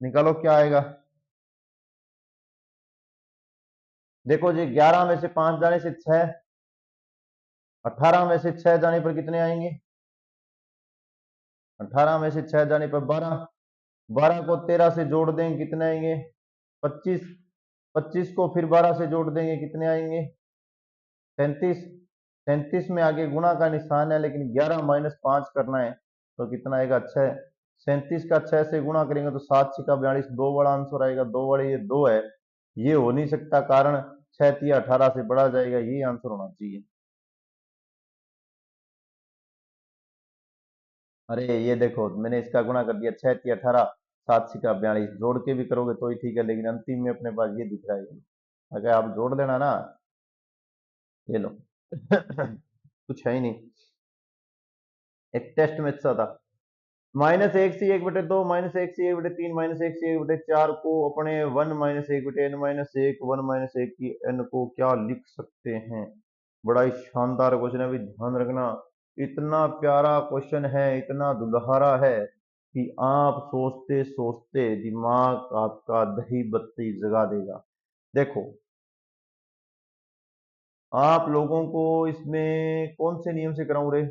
[SPEAKER 1] निकालो क्या आएगा। देखो जी 11 में से 5 जाने से 6, 18 में से 6 जाने पर कितने आएंगे, 18 में से 6 जाने पर 12, 12 को 13 से जोड़ देंगे कितने आएंगे, 25, 25 को फिर 12 से जोड़ देंगे कितने आएंगे, 37, 37 में आगे गुणा का निशान है, लेकिन 11 माइनस 5 करना है, तो कितना आएगा 6, 37 का 6 से गुणा करेंगे तो 7 6 का 42, दो बड़ा आंसर आएगा, दो बड़े ये दो है, ये हो नहीं सकता, कारण 6 3 18 से बड़ा जाएगा, यही आंसर होना चाहिए। अरे ये देखो मैंने इसका गुणा कर दिया, 6 3 18, 7 6 का 42, जोड़ के भी करोगे तो ही ठीक है, लेकिन अंतिम में अपने पास ये दिख रहा है। अगर आप जोड़ देना ना, ये लो कुछ है ही नहीं। एक टेस्ट में अच्छा था, -1 से 1/2, -1 से 1/3, -1 से 1/4 को अपने 1 - 1 बटे n - 1 1 - 1 की n को क्या लिख सकते हैं। बड़ा ही शानदार क्वेश्चन है, अभी ध्यान रखना। इतना प्यारा क्वेश्चन है, इतना दुल्हारा है कि आप सोचते सोचते दिमाग आपका दही बत्ती जगा देगा। देखो आप लोगों को इसमें कौन से नियम से कराऊं रे,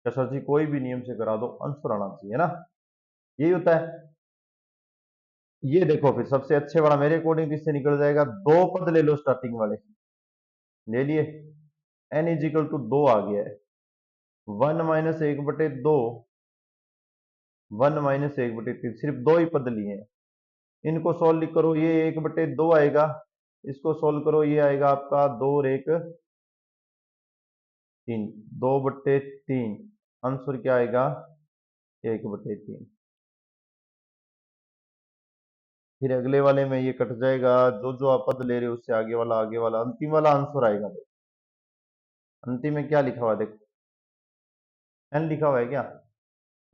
[SPEAKER 1] क्या सर जी कोई भी नियम से करा दो, आंसर आना चाहिए ना, यही होता है। ये देखो फिर सबसे अच्छे वाला मेरे अकॉर्डिंग किससे निकल जाएगा, दो पद ले लो स्टार्टिंग वाले, ले लिए, एन इज इक्वल टू 2 आ गया है, 1 - 1/2, 1 - 1/3, सिर्फ दो ही पद लिए हैं, इनको सोल्व करो, ये 1/2 आएगा, इसको सोल्व करो, ये आएगा आपका 2 और 1 3, 2/3, आंसर क्या आएगा 1/3। फिर अगले वाले में ये कट जाएगा, जो जो आप पद ले रहे हो उससे आगे वाला अंतिम वाला आंसर आएगा। अंतिम में क्या लिखा हुआ है देखो, एन लिखा हुआ है क्या,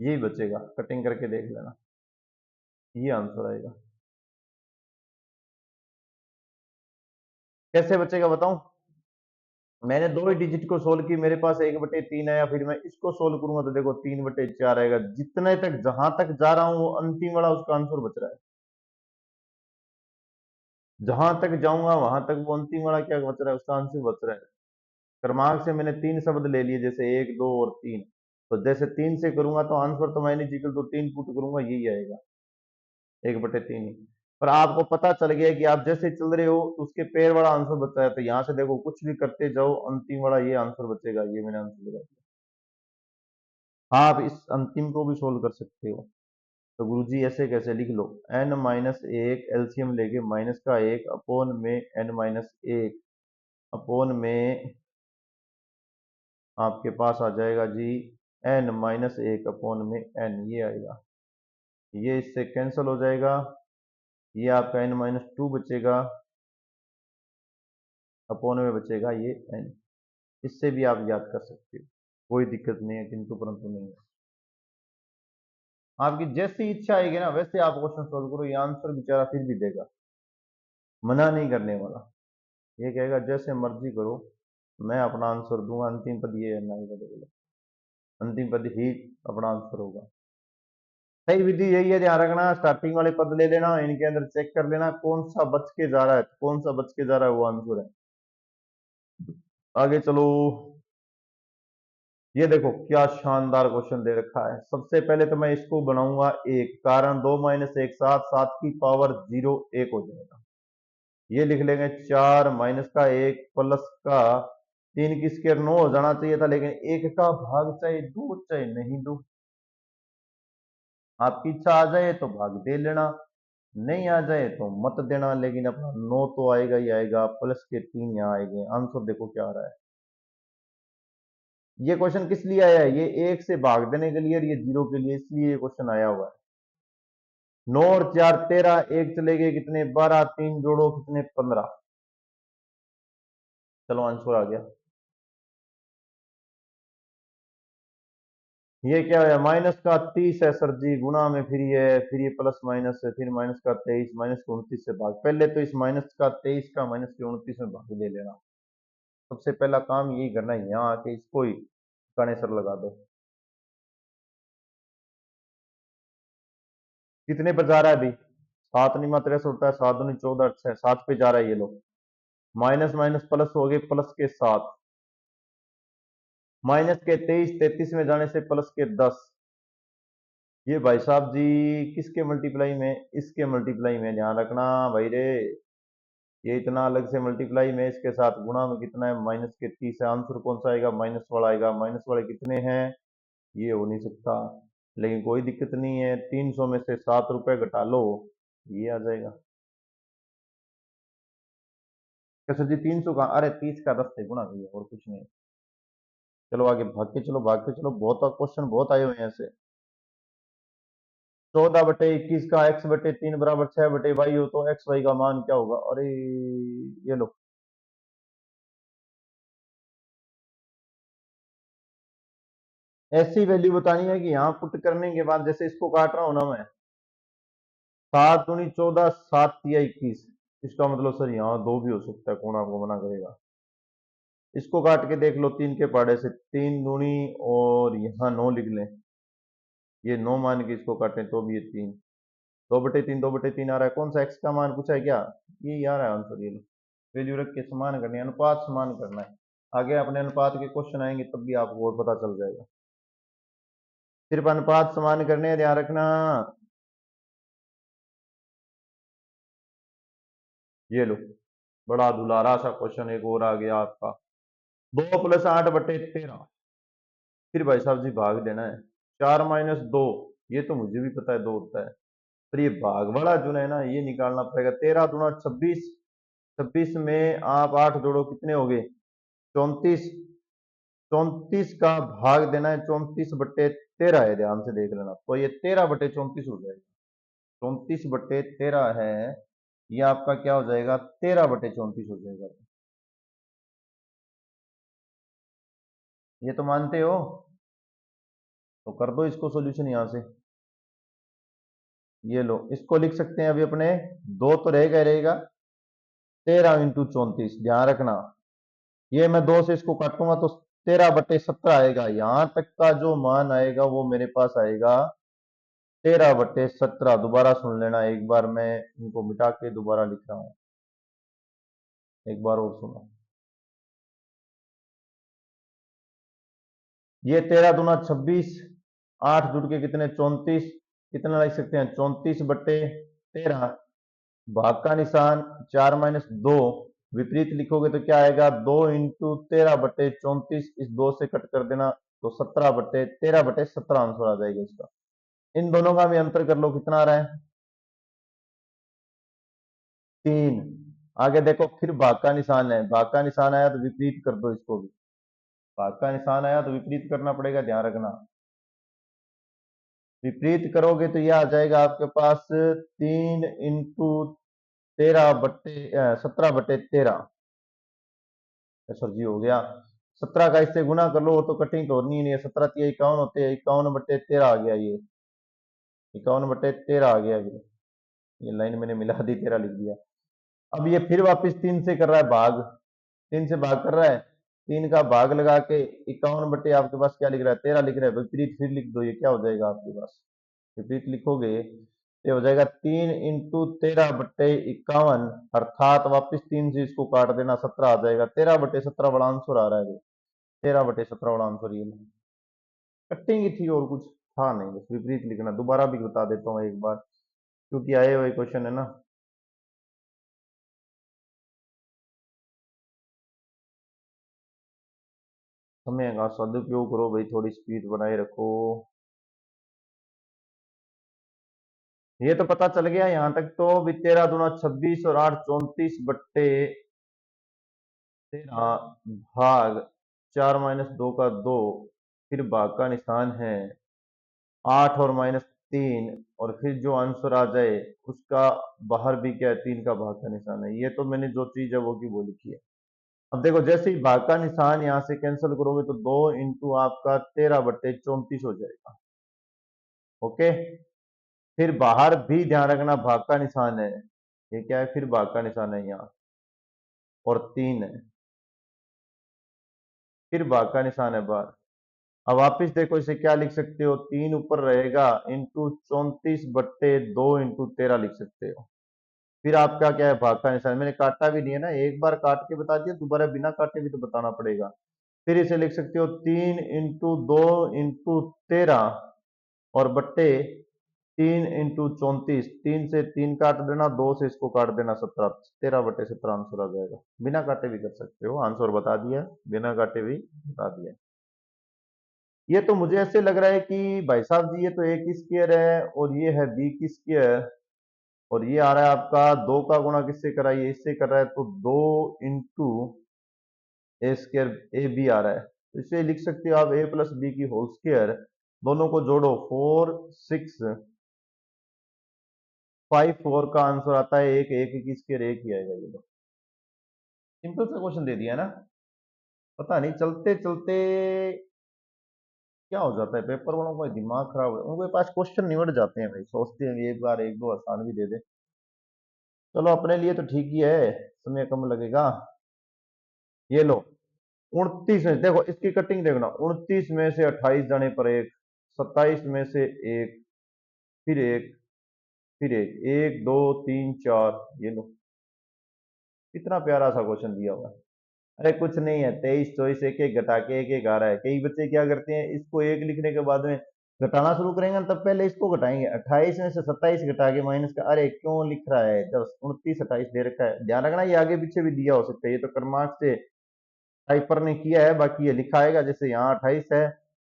[SPEAKER 1] यही बचेगा, कटिंग करके देख लेना, ये आंसर आएगा। कैसे बचेगा बताऊं, मैंने दो ही डिजिट को सोल्व की, मेरे पास 1/3 आया, फिर मैं इसको सोल्व करूंगा तो देखो 3/4 आएगा, जितने तक जहां तक जा रहा हूं वो अंतिम वाला उसका आंसर बच रहा है, जहां तक जाऊंगा वहां तक वो अंतिम वाला क्या बच रहा है, उसका आंसर बच रहा है। क्रमांक से मैंने 3 शब्द ले लिए, जैसे 1 2 और 3, तो जैसे 3 से करूंगा तो आंसर तो मैंने जिक्र तो 3 पुट करूंगा यही आएगा, 1/3 ही। पर आपको पता चल गया कि आप जैसे चल रहे हो तो उसके पैर वाला आंसर बचा है, तो यहां से देखो कुछ भी करते जाओ अंतिम वाला ये आंसर बचेगा, ये मैंने आंसर लगा दिया। हाँ आप इस अंतिम को भी सोल्व कर सकते हो, तो गुरुजी ऐसे कैसे लिख लो, n - 1 एलसीएम लेके माइनस का 1 अपोन में n - 1 अपोन में आपके पास आ जाएगा जी n - 1 अपोन में n, ये आएगा, ये इससे कैंसिल हो जाएगा, ये आपका n - 2 बचेगा, अपोन में बचेगा ये n। इससे भी आप याद कर सकते हो, कोई दिक्कत नहीं है, किंतु परंतु नहीं है। आपकी जैसी इच्छा आएगी ना वैसे आप क्वेश्चन सोल्व करो, ये आंसर बेचारा फिर भी देगा, मना नहीं करने वाला। ये कहेगा जैसे मर्जी करो, मैं अपना आंसर दूंगा, अंतिम पद ये है ना, अंतिम पद ही अपना आंसर होगा। सही विधि यही है, ध्यान रखना, स्टार्टिंग वाले पद ले लेना, इनके अंदर चेक कर लेना कौन सा बच के जा रहा है, कौन सा बच के जा रहा है वो आंसर है। आगे चलो, ये देखो क्या शानदार क्वेश्चन दे रखा है। सबसे पहले तो मैं इसको बनाऊंगा एक, कारण 2 - 1 7, 7 की पावर 0 1 हो जाएगा। ये लिख लेंगे 4 माइनस का 1 प्लस का 3 की स्क्वायर 9 हो जाना चाहिए था, लेकिन 1 का भाग चाहे 2 चाहे नहीं दो, आपकी इच्छा आ जाए तो भाग दे लेना, नहीं आ जाए तो मत देना, लेकिन अपना 9 तो आएगा ही आएगा, प्लस के 3 यहाँ आएंगे। आंसर देखो क्या आ रहा है। ये क्वेश्चन किस लिए आया है, ये 1 से भाग देने के लिए और ये 0 के लिए, इसलिए ये क्वेश्चन आया हुआ है। 9 और 4 13, 1 चले गए कितने 12, 3 जोड़ो कितने 15। चलो आंसर आ गया। ये क्या है, माइनस का 30 है सर जी, गुणा में फिर ये प्लस माइनस है, फिर माइनस का 23, माइनस के 29 से भाग, पहले तो इस माइनस का 23 का माइनस के 29 में भाग ले लेना। सबसे पहला काम यही करना है, यहाँ आके इसको ही गणेशर लगा दो। कितने पर जा रहा है अभी, 7 निमा 63 होता है, 7 दूनी 14, अच्छा 7 पे जा रहा है। ये लो, माइनस माइनस प्लस हो गए, प्लस के 7, माइनस के 23, 33 में जाने से प्लस के 10। ये भाई साहब जी किसके मल्टीप्लाई में, इसके मल्टीप्लाई में, ध्यान रखना भाई रे, ये इतना अलग से मल्टीप्लाई में, इसके साथ गुणा में कितना है, माइनस के 30 है। आंसर कौन सा आएगा, माइनस वाला आएगा। माइनस वाले कितने हैं, ये हो नहीं सकता, लेकिन कोई दिक्कत नहीं है, 300 में से 7 रुपए घटा लो, ये आ जाएगा। कैसे जी 300 का, अरे 30 का 10 से गुणा किया और कुछ नहीं। चलो आगे भाग के चलो, भाग के चलो, बहुत क्वेश्चन बहुत आए हुए हैं ऐसे। 14/21 का x/3 बराबर 6/y हो तो एक्स वाई का मान क्या होगा, अरे ये लो, ऐसी वैल्यू बतानी है कि यहाँ पुट करने के बाद, जैसे इसको काट रहा हूं ना मैं, 7 दूनी 14, 7 तिया 21, इसका मतलब सर यहाँ 2 भी हो सकता है, कौन आपको मना करेगा। इसको काट के देख लो, 3 के पहाड़े से 3 दूनी, और यहाँ 9 लिख लें, ये 9 मान के इसको काटें तो भी ये 3, 2/3, 2/3 आ रहा है। कौन सा एक्स का मान पूछा है क्या, ये आ रहा है आंसर, ये लो। वैल्यू रख के समान करनी है, अनुपात समान करना है। आगे अपने अनुपात के क्वेश्चन आएंगे तब भी आपको और पता चल जाएगा। सिर्फ अनुपात समान करने हैं, ध्यान रखना। ये लो, बड़ा दुलारा सा क्वेश्चन एक और आ गया आपका, 2 + 8/13, फिर भाई साहब जी भाग देना है। 4 - 2, ये तो मुझे भी पता है 2 होता है, पर ये भाग वाला जो है ना, ये निकालना पड़ेगा। 13 दूना 26, 26 में आप 8 जोड़ो कितने हो गए 34, 34 का भाग देना है, 34/13 है, ध्यान से देख लेना, तो ये 13/34 हो जाएगा। 34/13 है, ये आपका क्या हो जाएगा, 13/34 हो जाएगा। ये तो मानते हो, तो कर दो इसको सोल्यूशन यहां से। ये लो, इसको लिख सकते हैं अभी अपने, 2 तो रहेगा ही रहेगा, 13 × 34, ध्यान रखना, ये मैं 2 से इसको काटूंगा तो 13/17 आएगा। यहां तक का जो मान आएगा वो मेरे पास आएगा 13/17। दोबारा सुन लेना एक बार, मैं इनको मिटा के दोबारा लिख रहा हूं, एक बार और सुनो। ये 13 दूना 26, 8 जुड़ के कितने 34, कितना लिख सकते हैं 34/13, भाग का निशान 4 - 2, विपरीत लिखोगे तो क्या आएगा, 2 × 13/34, इस 2 से कट कर देना तो 13/17 आंसर आ जाएगा इसका। इन दोनों का भी अंतर कर लो, कितना आ रहा है 3। आगे देखो, फिर भाग का निशान है, भाग का निशान आया तो विपरीत कर दो इसको भी, भाग का निशान आया तो विपरीत करना पड़ेगा, ध्यान रखना। विपरीत करोगे तो यह आ जाएगा आपके पास 3 × 13/17/13, सर जी हो गया। 17 का इससे गुना कर लो, वो तो कटिंग तो होनी ही नहीं है, 17 × 3 = 51 होते हैं, 51/13 आ गया ये। 51/13 आ गया। अभी ये लाइन मैंने मिला दी, 13 लिख दिया। अब ये फिर वापस 3 से कर रहा है भाग, 3 से भाग कर रहा है, 3 का भाग लगा के 51 आपके पास क्या लिख रहा है, 13 लिख रहा है। विपरीत फिर लिख दो, ये क्या हो जाएगा आपके पास, विपरीत लिखोगे ये हो जाएगा 3 × 13/51, अर्थात वापस 3 से इसको काट देना, 17 आ जाएगा। 13/17 बड़ा आंसर आ रहा है, 13/17 बड़ा आंसर। ये कटिंग ही थी और कुछ था नहीं, बस विपरीत लिखना। दोबारा भी बता देता हूँ एक बार, क्योंकि आए हुए क्वेश्चन है ना। समय का सदुपयोग करो भाई, थोड़ी स्पीड बनाए रखो। ये तो पता चल गया यहां तक तो भी। 13×2 = 26 और 8 34/13 भाग 4 - 2 का 2, फिर भाग का निशान है 8 और -3, और फिर जो आंसर आ जाए उसका बाहर भी क्या है, 3 का भाग का निशान है। ये तो मैंने जो चीज है वो की वो लिखी है। अब देखो, जैसे ही भाग का निशान यहां से कैंसिल करोगे तो 2 इंटू आपका 13/34 हो जाएगा। ओके, फिर बाहर भी ध्यान रखना भाग का निशान है, ये क्या है, फिर भाग का निशान है यहाँ, और 3 है, फिर भाग का निशान है बाहर। अब वापिस देखो, इसे क्या लिख सकते हो, 3 ऊपर रहेगा इंटू 34/2 इंटू 13 लिख सकते हो। फिर आपका क्या है, भाग का निशान। मैंने काटा भी नहीं है ना, एक बार काट के बता दिया, दोबारा बिना काटे भी तो बताना पड़ेगा। फिर इसे लिख सकते हो 3 × 2 इंटू 13 और बट्टे 3 × 34। 3 से 3 काट देना, 2 से इसको काट देना, 17, 13/17 आंसर आ जाएगा। बिना काटे भी कर सकते हो, आंसर बता दिया, बिना काटे भी बता दिया। ये तो मुझे ऐसे लग रहा है कि भाई साहब जी, ये तो ए की स्क्वायर है और ये है बी की स्क्वायर, और ये आ रहा है आपका 2 का गुणा किससे करा है, ये इससे कर रहा है, तो 2 इंटू A² AB आ रहा है। तो इसे लिख सकते हो आप A+B की होल स्क्वायर। दोनों को जोड़ो, 4 6 5 4 का आंसर आता है एक। एक की स्क्वायर एक ही आएगा। ये तो सिंपल सा क्वेश्चन दे दिया ना। पता नहीं चलते चलते क्या हो जाता है, पेपर वालों का दिमाग खराब है, उनके पास क्वेश्चन निबट जाते हैं भाई, सोचते हैं एक बार एक दो आसान भी दे दे। चलो अपने लिए तो ठीक ही है, समय कम लगेगा। ये लो, 29 में देखो, इसकी कटिंग देखना, 29 में से 28 जाने पर एक, 27 में से एक, फिर एक, फिर एक, 1 2 3 4, ये लो, कितना प्यारा सा क्वेश्चन दिया हुआ है। अरे कुछ नहीं है, 23 24 एक एक घटा के एक एक आ रहा है। कई बच्चे क्या करते हैं, इसको एक लिखने के बाद में घटाना शुरू करेंगे ना, तब पहले इसको घटाएंगे। 28 में से 27 घटा के माइनस का, अरे क्यों लिख रहा है, जब 29 28 दे रखा है। ध्यान रखना, ये आगे पीछे भी दिया हो सकता है, ये तो क्रमांक से टाइपर ने किया है, बाकी ये लिखा आएगा। जैसे यहाँ 28 है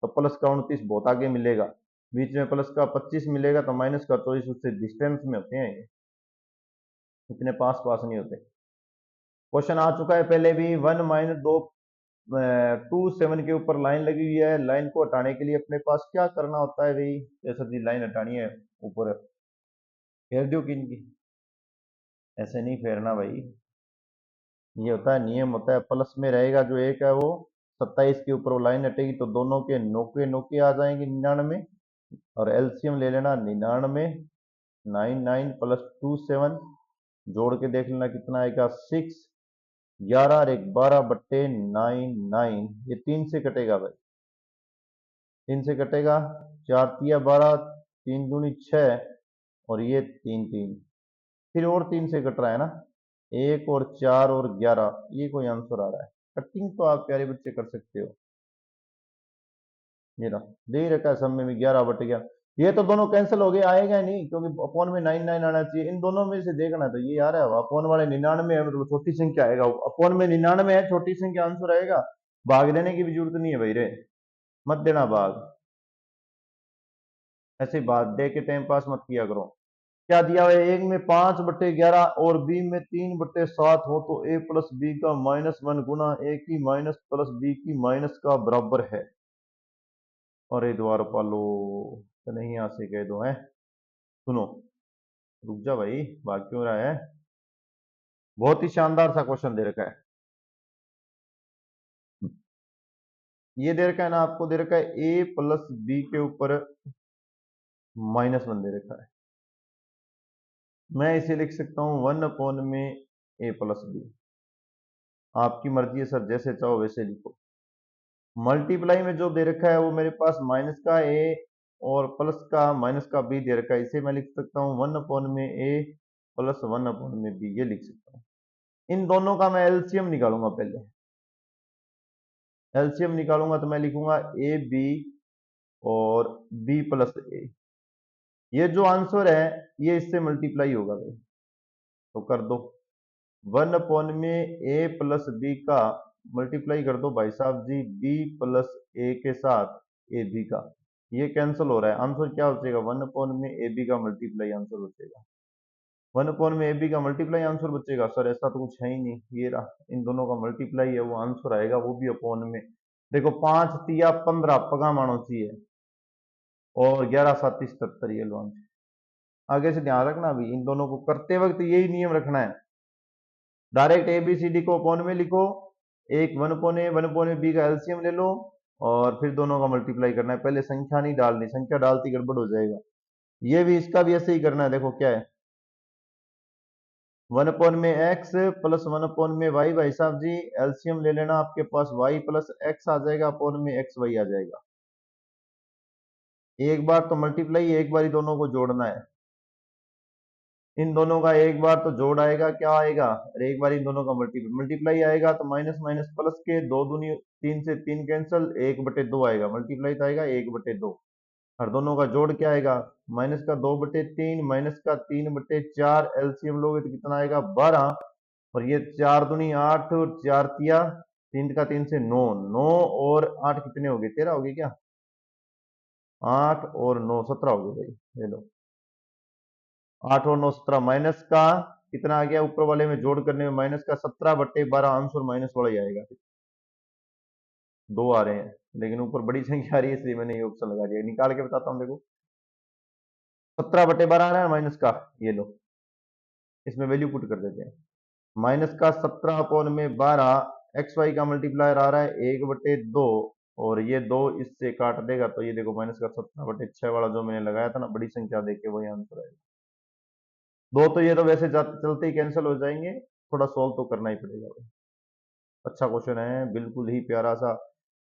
[SPEAKER 1] तो प्लस का 29 बहुत आगे मिलेगा, बीच में प्लस का 25 मिलेगा, तो माइनस का 24, उससे डिस्टेंस में होते हैं ये, इतने पास पास नहीं होते। क्वेश्चन आ चुका है पहले भी, 1 - 2 7 के ऊपर लाइन लगी हुई है। लाइन को हटाने के लिए अपने पास क्या करना होता है भाई, जैसे जी लाइन हटानी है ऊपर, फेर दो किन की, ऐसे नहीं फेरना भाई। ये होता है नियम, होता है, प्लस में रहेगा जो एक है वो, 27 के ऊपर वो लाइन हटेगी तो दोनों के नोके नोके आ जाएंगे 99, और एलसीएम ले लेना 99, 99 + 2 7, जोड़ के देख लेना कितना आएगा, 6 11 और 1 12/99। ये 3 से कटेगा भाई, 3 से कटेगा, 4 तिया 12, 3 दूनी 6, और ये 3 3, फिर और 3 से कट रहा है ना, 1 और 4 और 11, ये कोई आंसर आ रहा है। कटिंग तो आप प्यारे बच्चे कर सकते हो। ये रहा, दे ही रखा है सब में भी 11/11। ये तो दोनों कैंसिल हो गए, आएगा ही नहीं, क्योंकि अपोन में 99 आना चाहिए। इन दोनों में से देखना, तो ये आ रहा है अपोन वाले 99 है, मतलब छोटी संख्या आएगा। अपोन में 99 है, छोटी संख्या आंसर आएगा। भाग देने की भी जरूरत नहीं है भाई रे, मत देना भाग, ऐसे भाग दे के टाइम पास मत किया करो। क्या दिया हुआ है, एक में 5/11 और बी में 3/7 हो तो A+B का -1 गुना ए की माइनस प्लस बी की माइनस का बराबर है। अरे द्वार पालो, तो नहीं यहां से कह दो है। सुनो, रुक जा भाई, भाग क्यों रहा है। बहुत ही शानदार सा क्वेश्चन दे रखा है। ये दे रखा है ना आपको, दे रखा है A+B के ऊपर -1 दे रखा है। मैं इसे लिख सकता हूँ 1 में a प्लस बी। आपकी मर्जी है सर, जैसे चाहो वैसे लिखो। मल्टीप्लाई में जो दे रखा है वो मेरे पास माइनस का a और प्लस का माइनस का b दे रखा है। इसे मैं लिख सकता हूँ 1 में a प्लस 1 में b, ये लिख सकता हूँ। इन दोनों का मैं एलसीएम निकालूंगा। पहले एलसीएम निकालूंगा तो मैं लिखूंगा ए बी और बी प्लस ए। ये जो आंसर है ये इससे मल्टीप्लाई होगा भाई, तो कर दो। 1 में ए प्लस बी का मल्टीप्लाई कर दो भाई साहब जी, बी प्लस ए के साथ ए बी का। ये कैंसिल हो रहा है, आंसर क्या हो जाएगा? 1 में ए बी का मल्टीप्लाई आंसर हो जाएगा। 1 में ए बी का मल्टीप्लाई आंसर बचेगा। सर ऐसा तो कुछ है ही नहीं, ये रहा इन दोनों का मल्टीप्लाई है, वो आंसर आएगा, वो भी अपॉन में। देखो 5 तिया 15 पगा मानो चाहिए और 11 7 77 ये लो आंसर। आगे से ध्यान रखना, अभी इन दोनों को करते वक्त यही नियम रखना है। Direct A B C D को अपॉन में लिखो, एक 1 बी का एलसीएम ले लो और फिर दोनों का मल्टीप्लाई करना है। पहले संख्या नहीं डालनी, संख्या डालती गड़बड़ हो जाएगा। ये भी इसका भी ऐसे ही करना है। देखो क्या है, 1 में एक्स प्लस 1 में वाई। भाई साहब जी एलसीएम ले लेना, आपके पास वाई प्लस एक्स आ जाएगा, अपॉन में एक्स वाई आ जाएगा। एक बार तो मल्टीप्लाई, एक बार ही दोनों को जोड़ना है। इन दोनों का एक बार तो जोड़ आएगा, क्या आएगा? अरे एक बार इन दोनों का मल्टीप्लाई आएगा तो माइनस माइनस प्लस के, दो दूनी 3 से 3 कैंसल, 1/2 आएगा। मल्टीप्लाई तो आएगा 1/2 और दोनों का जोड़ क्या आएगा? माइनस का 2/3 माइनस का 3/4। एलसीएम लोगे तो कितना आएगा? 12। और ये 4 दूनी 8 और 4 तिया 3 का 3 से 9, 9 और 8 कितने हो गए? 13 हो गए क्या? 8 और 9 17 हो गए भाई, ये लो। 8 और 9 17, माइनस का कितना आ गया? ऊपर वाले में जोड़ करने में माइनस का 17/12, आंसर माइनस वाला ही आएगा। 2 आ रहे हैं लेकिन ऊपर बड़ी संख्या आ रही है, इसलिए मैंने ये ऑप्शन लगा दिया। निकाल के बताता हूँ, देखो 17/12 आ रहा है माइनस का, ये लो इसमें वैल्यू पुट कर देते हैं। माइनस का 17/12, एक्स वाई का मल्टीप्लायर आ रहा है 1/2 और ये 2 इससे काट देगा तो ये देखो माइनस का 17/6 वाला जो मैंने लगाया था ना, बड़ी संख्या देके वही आंसर आएगा। दो तो ये तो वैसे चलते ही कैंसिल हो जाएंगे, थोड़ा सोल्व तो करना ही पड़ेगा भाई। अच्छा क्वेश्चन है, बिल्कुल ही प्यारा सा।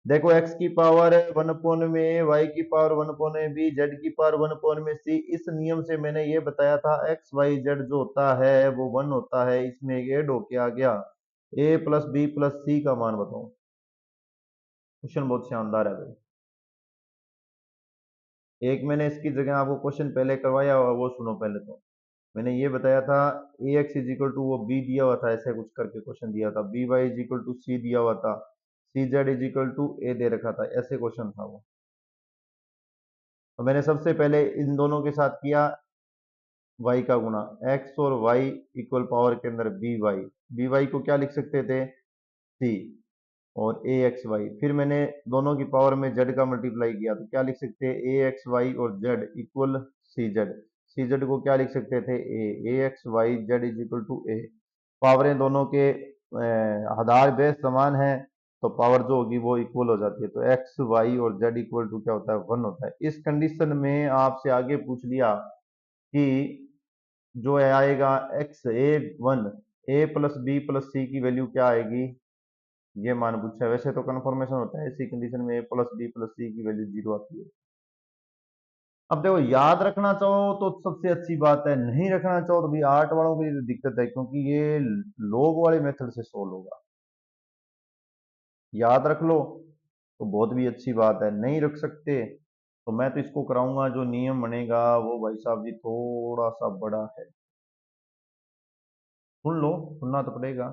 [SPEAKER 1] देखो x की पावर 1 में, y की पावर 1 बी, z की पावर 1 सी। इस नियम से मैंने ये बताया था x y z जो होता है वो 1 होता है। इसमें ऐड होके आ गया a प्लस बी प्लस सी का मान बताओ। क्वेश्चन बहुत शानदार है भाई। एक मैंने इसकी जगह आपको क्वेश्चन पहले करवाया और वो सुनो पहले। तो मैंने ये बताया था A X is equal to, वो बी दिया हुआ था, ऐसे कुछ करके क्वेश्चन दिया था। B Y is equal to C दिया हुआ था, C Z is equal to A दे रखा था, ऐसे क्वेश्चन था वो। तो मैंने सबसे पहले इन दोनों के साथ किया y का गुणा, x और y इक्वल पावर के अंदर बी वाई को क्या लिख सकते थे? c और ए एक्स वाई। फिर मैंने दोनों की पावर में z का मल्टीप्लाई किया तो क्या लिख सकते हैं? ए एक्स वाई और z इक्वल सी जेड को क्या लिख सकते थे? A X Y Z is equal to A. पावरें दोनों के आधार बेस समान है तो पावर जो होगी वो इक्वल हो जाती है। तो एक्स वाई और जेड इक्वल टू क्या होता है? 1 होता है। इस कंडीशन में आपसे आगे पूछ लिया कि जो है आएगा एक्स ए 1, ए प्लस बी प्लस सी की वैल्यू क्या आएगी? ये मान पूछा है। वैसे तो कन्फर्मेशन होता है इसी कंडीशन में, ए प्लस बी प्लस सी की वैल्यू 0 आती है। अब देखो याद रखना चाहो तो सबसे अच्छी बात है, नहीं रखना चाहो तो भी आर्ट वालों के लिए तो दिक्कत है, क्योंकि ये लोग वाले मेथड से सोल्व होगा। याद रख लो तो बहुत भी अच्छी बात है, नहीं रख सकते तो मैं तो इसको कराऊंगा, जो नियम बनेगा वो भाई साहब जी थोड़ा सा बड़ा है। सुन लो, सुनना तो पड़ेगा।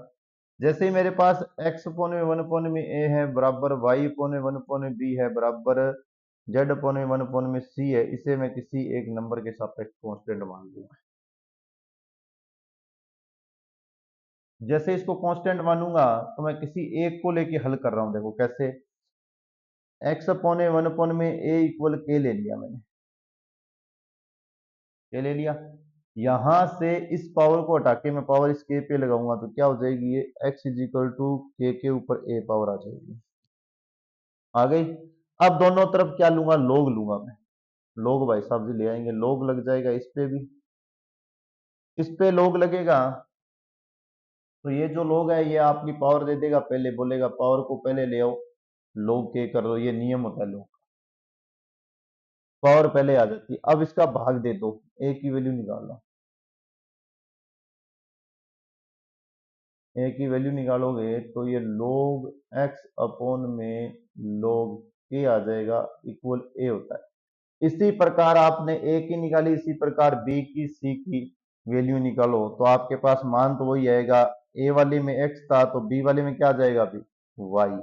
[SPEAKER 1] जैसे ही मेरे पास x पौने में 1 ए है बराबर y पौने 1 बी है बराबर z पौने 1 सी है, इसे मैं किसी एक नंबर के सापेक्ष कांस्टेंट मान लूंगा। जैसे इसको कांस्टेंट मानूंगा तो मैं किसी एक को लेके हल कर रहा हूं। देखो कैसे, x पौने 1 में a इक्वल के ले लिया मैंने, के ले लिया। यहां से इस पावर को हटा के मैं पावर इस के पे लगाऊंगा तो क्या हो जाएगी? ये x इज इक्वल टू के ऊपर a पावर आ जाएगी। आ गई। अब दोनों तरफ क्या लूंगा? लोग लूंगा मैं। लोग भाई साहब जी ले आएंगे, लोग लग जाएगा इस पे भी, इस पे लोग लगेगा। तो ये जो लोग है ये आपकी पावर दे देगा, पहले बोलेगा पावर को पहले ले आओ, लोग के कर दो, ये नियम होता है लोग, पावर पहले आ जाती है। अब इसका भाग दे दो, ए की वैल्यू निकालो, ए की वैल्यू निकालोगे तो ये log x अपॉन में log k आ जाएगा, इक्वल ए होता है। इसी प्रकार आपने ए की निकाली, इसी प्रकार बी की, सी की वैल्यू निकालो तो आपके पास मान तो वही आएगा। ए वाले में x था तो बी वाले में क्या आ जाएगा, अभी y,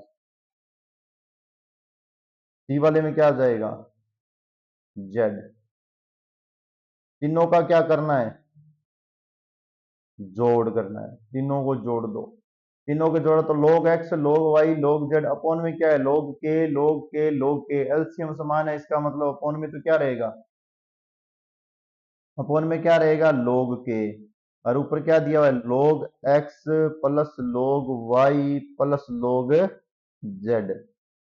[SPEAKER 1] सी वाले में क्या आ जाएगा z। तीनों का क्या करना है, जोड़ करना है, तीनों को जोड़ दो, तीनों के जोड़ो तो log x log y log z, upon में क्या है log k log k log k, LCM समान है, इसका मतलब अपॉन में तो क्या रहेगा, अपॉन में क्या रहेगा log k, और ऊपर क्या दिया हुआ है log x plus log y plus log z।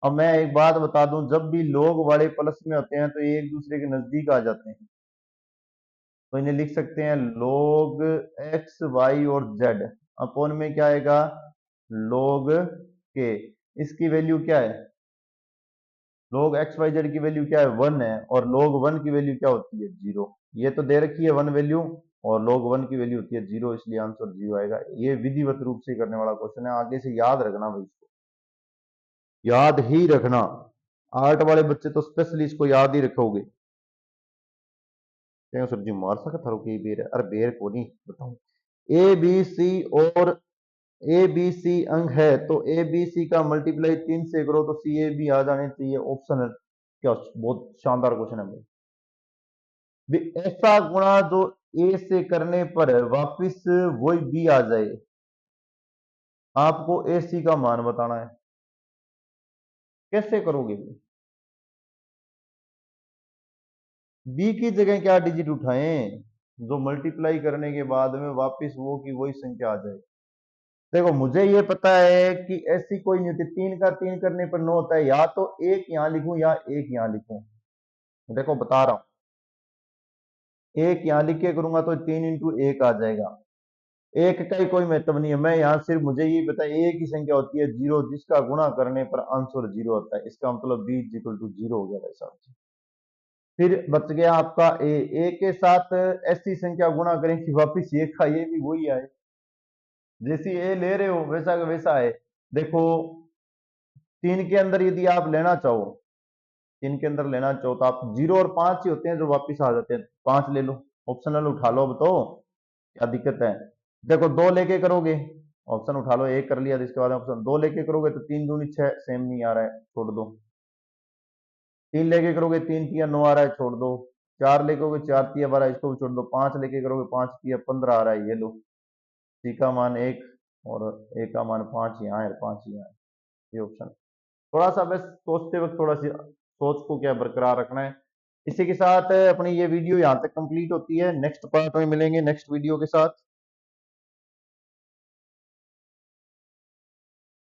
[SPEAKER 1] अब मैं एक बात बता दूं, जब भी log वाले प्लस में होते हैं तो ये एक दूसरे के नजदीक आ जाते हैं, तो इन्हें लिख सकते हैं log x y और z, अपॉन में क्या आएगा log k। इसकी वैल्यू क्या है, log x y z की वैल्यू क्या है 1 है, और log 1 की वैल्यू क्या होती है 0। ये तो दे रखी है 1 वैल्यू, और log 1 की वैल्यू होती है 0, इसलिए आंसर 0 आएगा। ये विधिवत रूप से करने वाला क्वेश्चन है, आगे से याद रखना भाई, इसको याद ही रखना। आर्ट वाले बच्चे तो स्पेशली इसको याद ही रखोगे। क्या सर जी मार सकता थारो की बेर है, अरे बेर को नहीं बताऊं। ए बी सी और ए बी सी अंक है तो ए बी सी का मल्टीप्लाई 3 से करो तो सी ए बी आ जाने चाहिए, ऑप्शन है। क्या बहुत शानदार क्वेश्चन है भाई। ऐसा गुणा जो ए से करने पर वापिस वही बी आ जाए, आपको ए सी का मान बताना है, कैसे करोगे बी की जगह क्या डिजिट उठाएं जो मल्टीप्लाई करने के बाद में वापिस वो की वही संख्या आ जाए। देखो मुझे ये पता है कि ऐसी कोई नहीं होती, 3 का 3 करने पर 9 होता है, या तो एक यहां लिखूं या एक यहां लिखूं। देखो बता रहा हूं, एक यहां लिख के करूंगा तो 3 × 1 आ जाएगा, एक का ही कोई महत्व नहीं है। मैं यहां सिर्फ मुझे ये पता है एक ही संख्या होती है 0, जिसका गुणा करने पर आंसर 0 होता है, इसका मतलब b = 0 हो गया भाई साहब। फिर बच गया आपका ए के साथ ऐसी संख्या गुणा करें कि वापिस ये का ये भी वही आए, जैसी ए ले रहे हो वैसा का वैसा है। देखो 3 के अंदर यदि आप लेना चाहो, 3 के अंदर लेना चाहो तो आप 0 और 5 ही होते हैं जो वापिस आ जाते हैं, 5 ले लो, ऑप्शनल उठा लो, अब तो क्या दिक्कत है। देखो 2 लेके करोगे, ऑप्शन उठा लो, एक कर लिया तो इसके बाद ऑप्शन 2 लेके करोगे तो 3 दूनी 6, सेम नहीं आ रहा है, छोड़ दो। 3 लेके करोगे 3 तिया 9 आ रहा है, छोड़ दो। 4 लेके करोगे 4 तिया 12, इसको भी छोड़ दो। 5 लेके करोगे 5 तिया 15 आ रहा है, ये लो। सी का मान 1 और ए का मान 5 यहाँ है, 5 यहाँ है, ये ऑप्शन। थोड़ा सा बस सोचते वक्त थोड़ा सी सोच को क्या बरकरार रखना है। इसी के साथ अपनी ये वीडियो यहाँ तक कंप्लीट होती है, नेक्स्ट पार्ट में मिलेंगे नेक्स्ट वीडियो के साथ।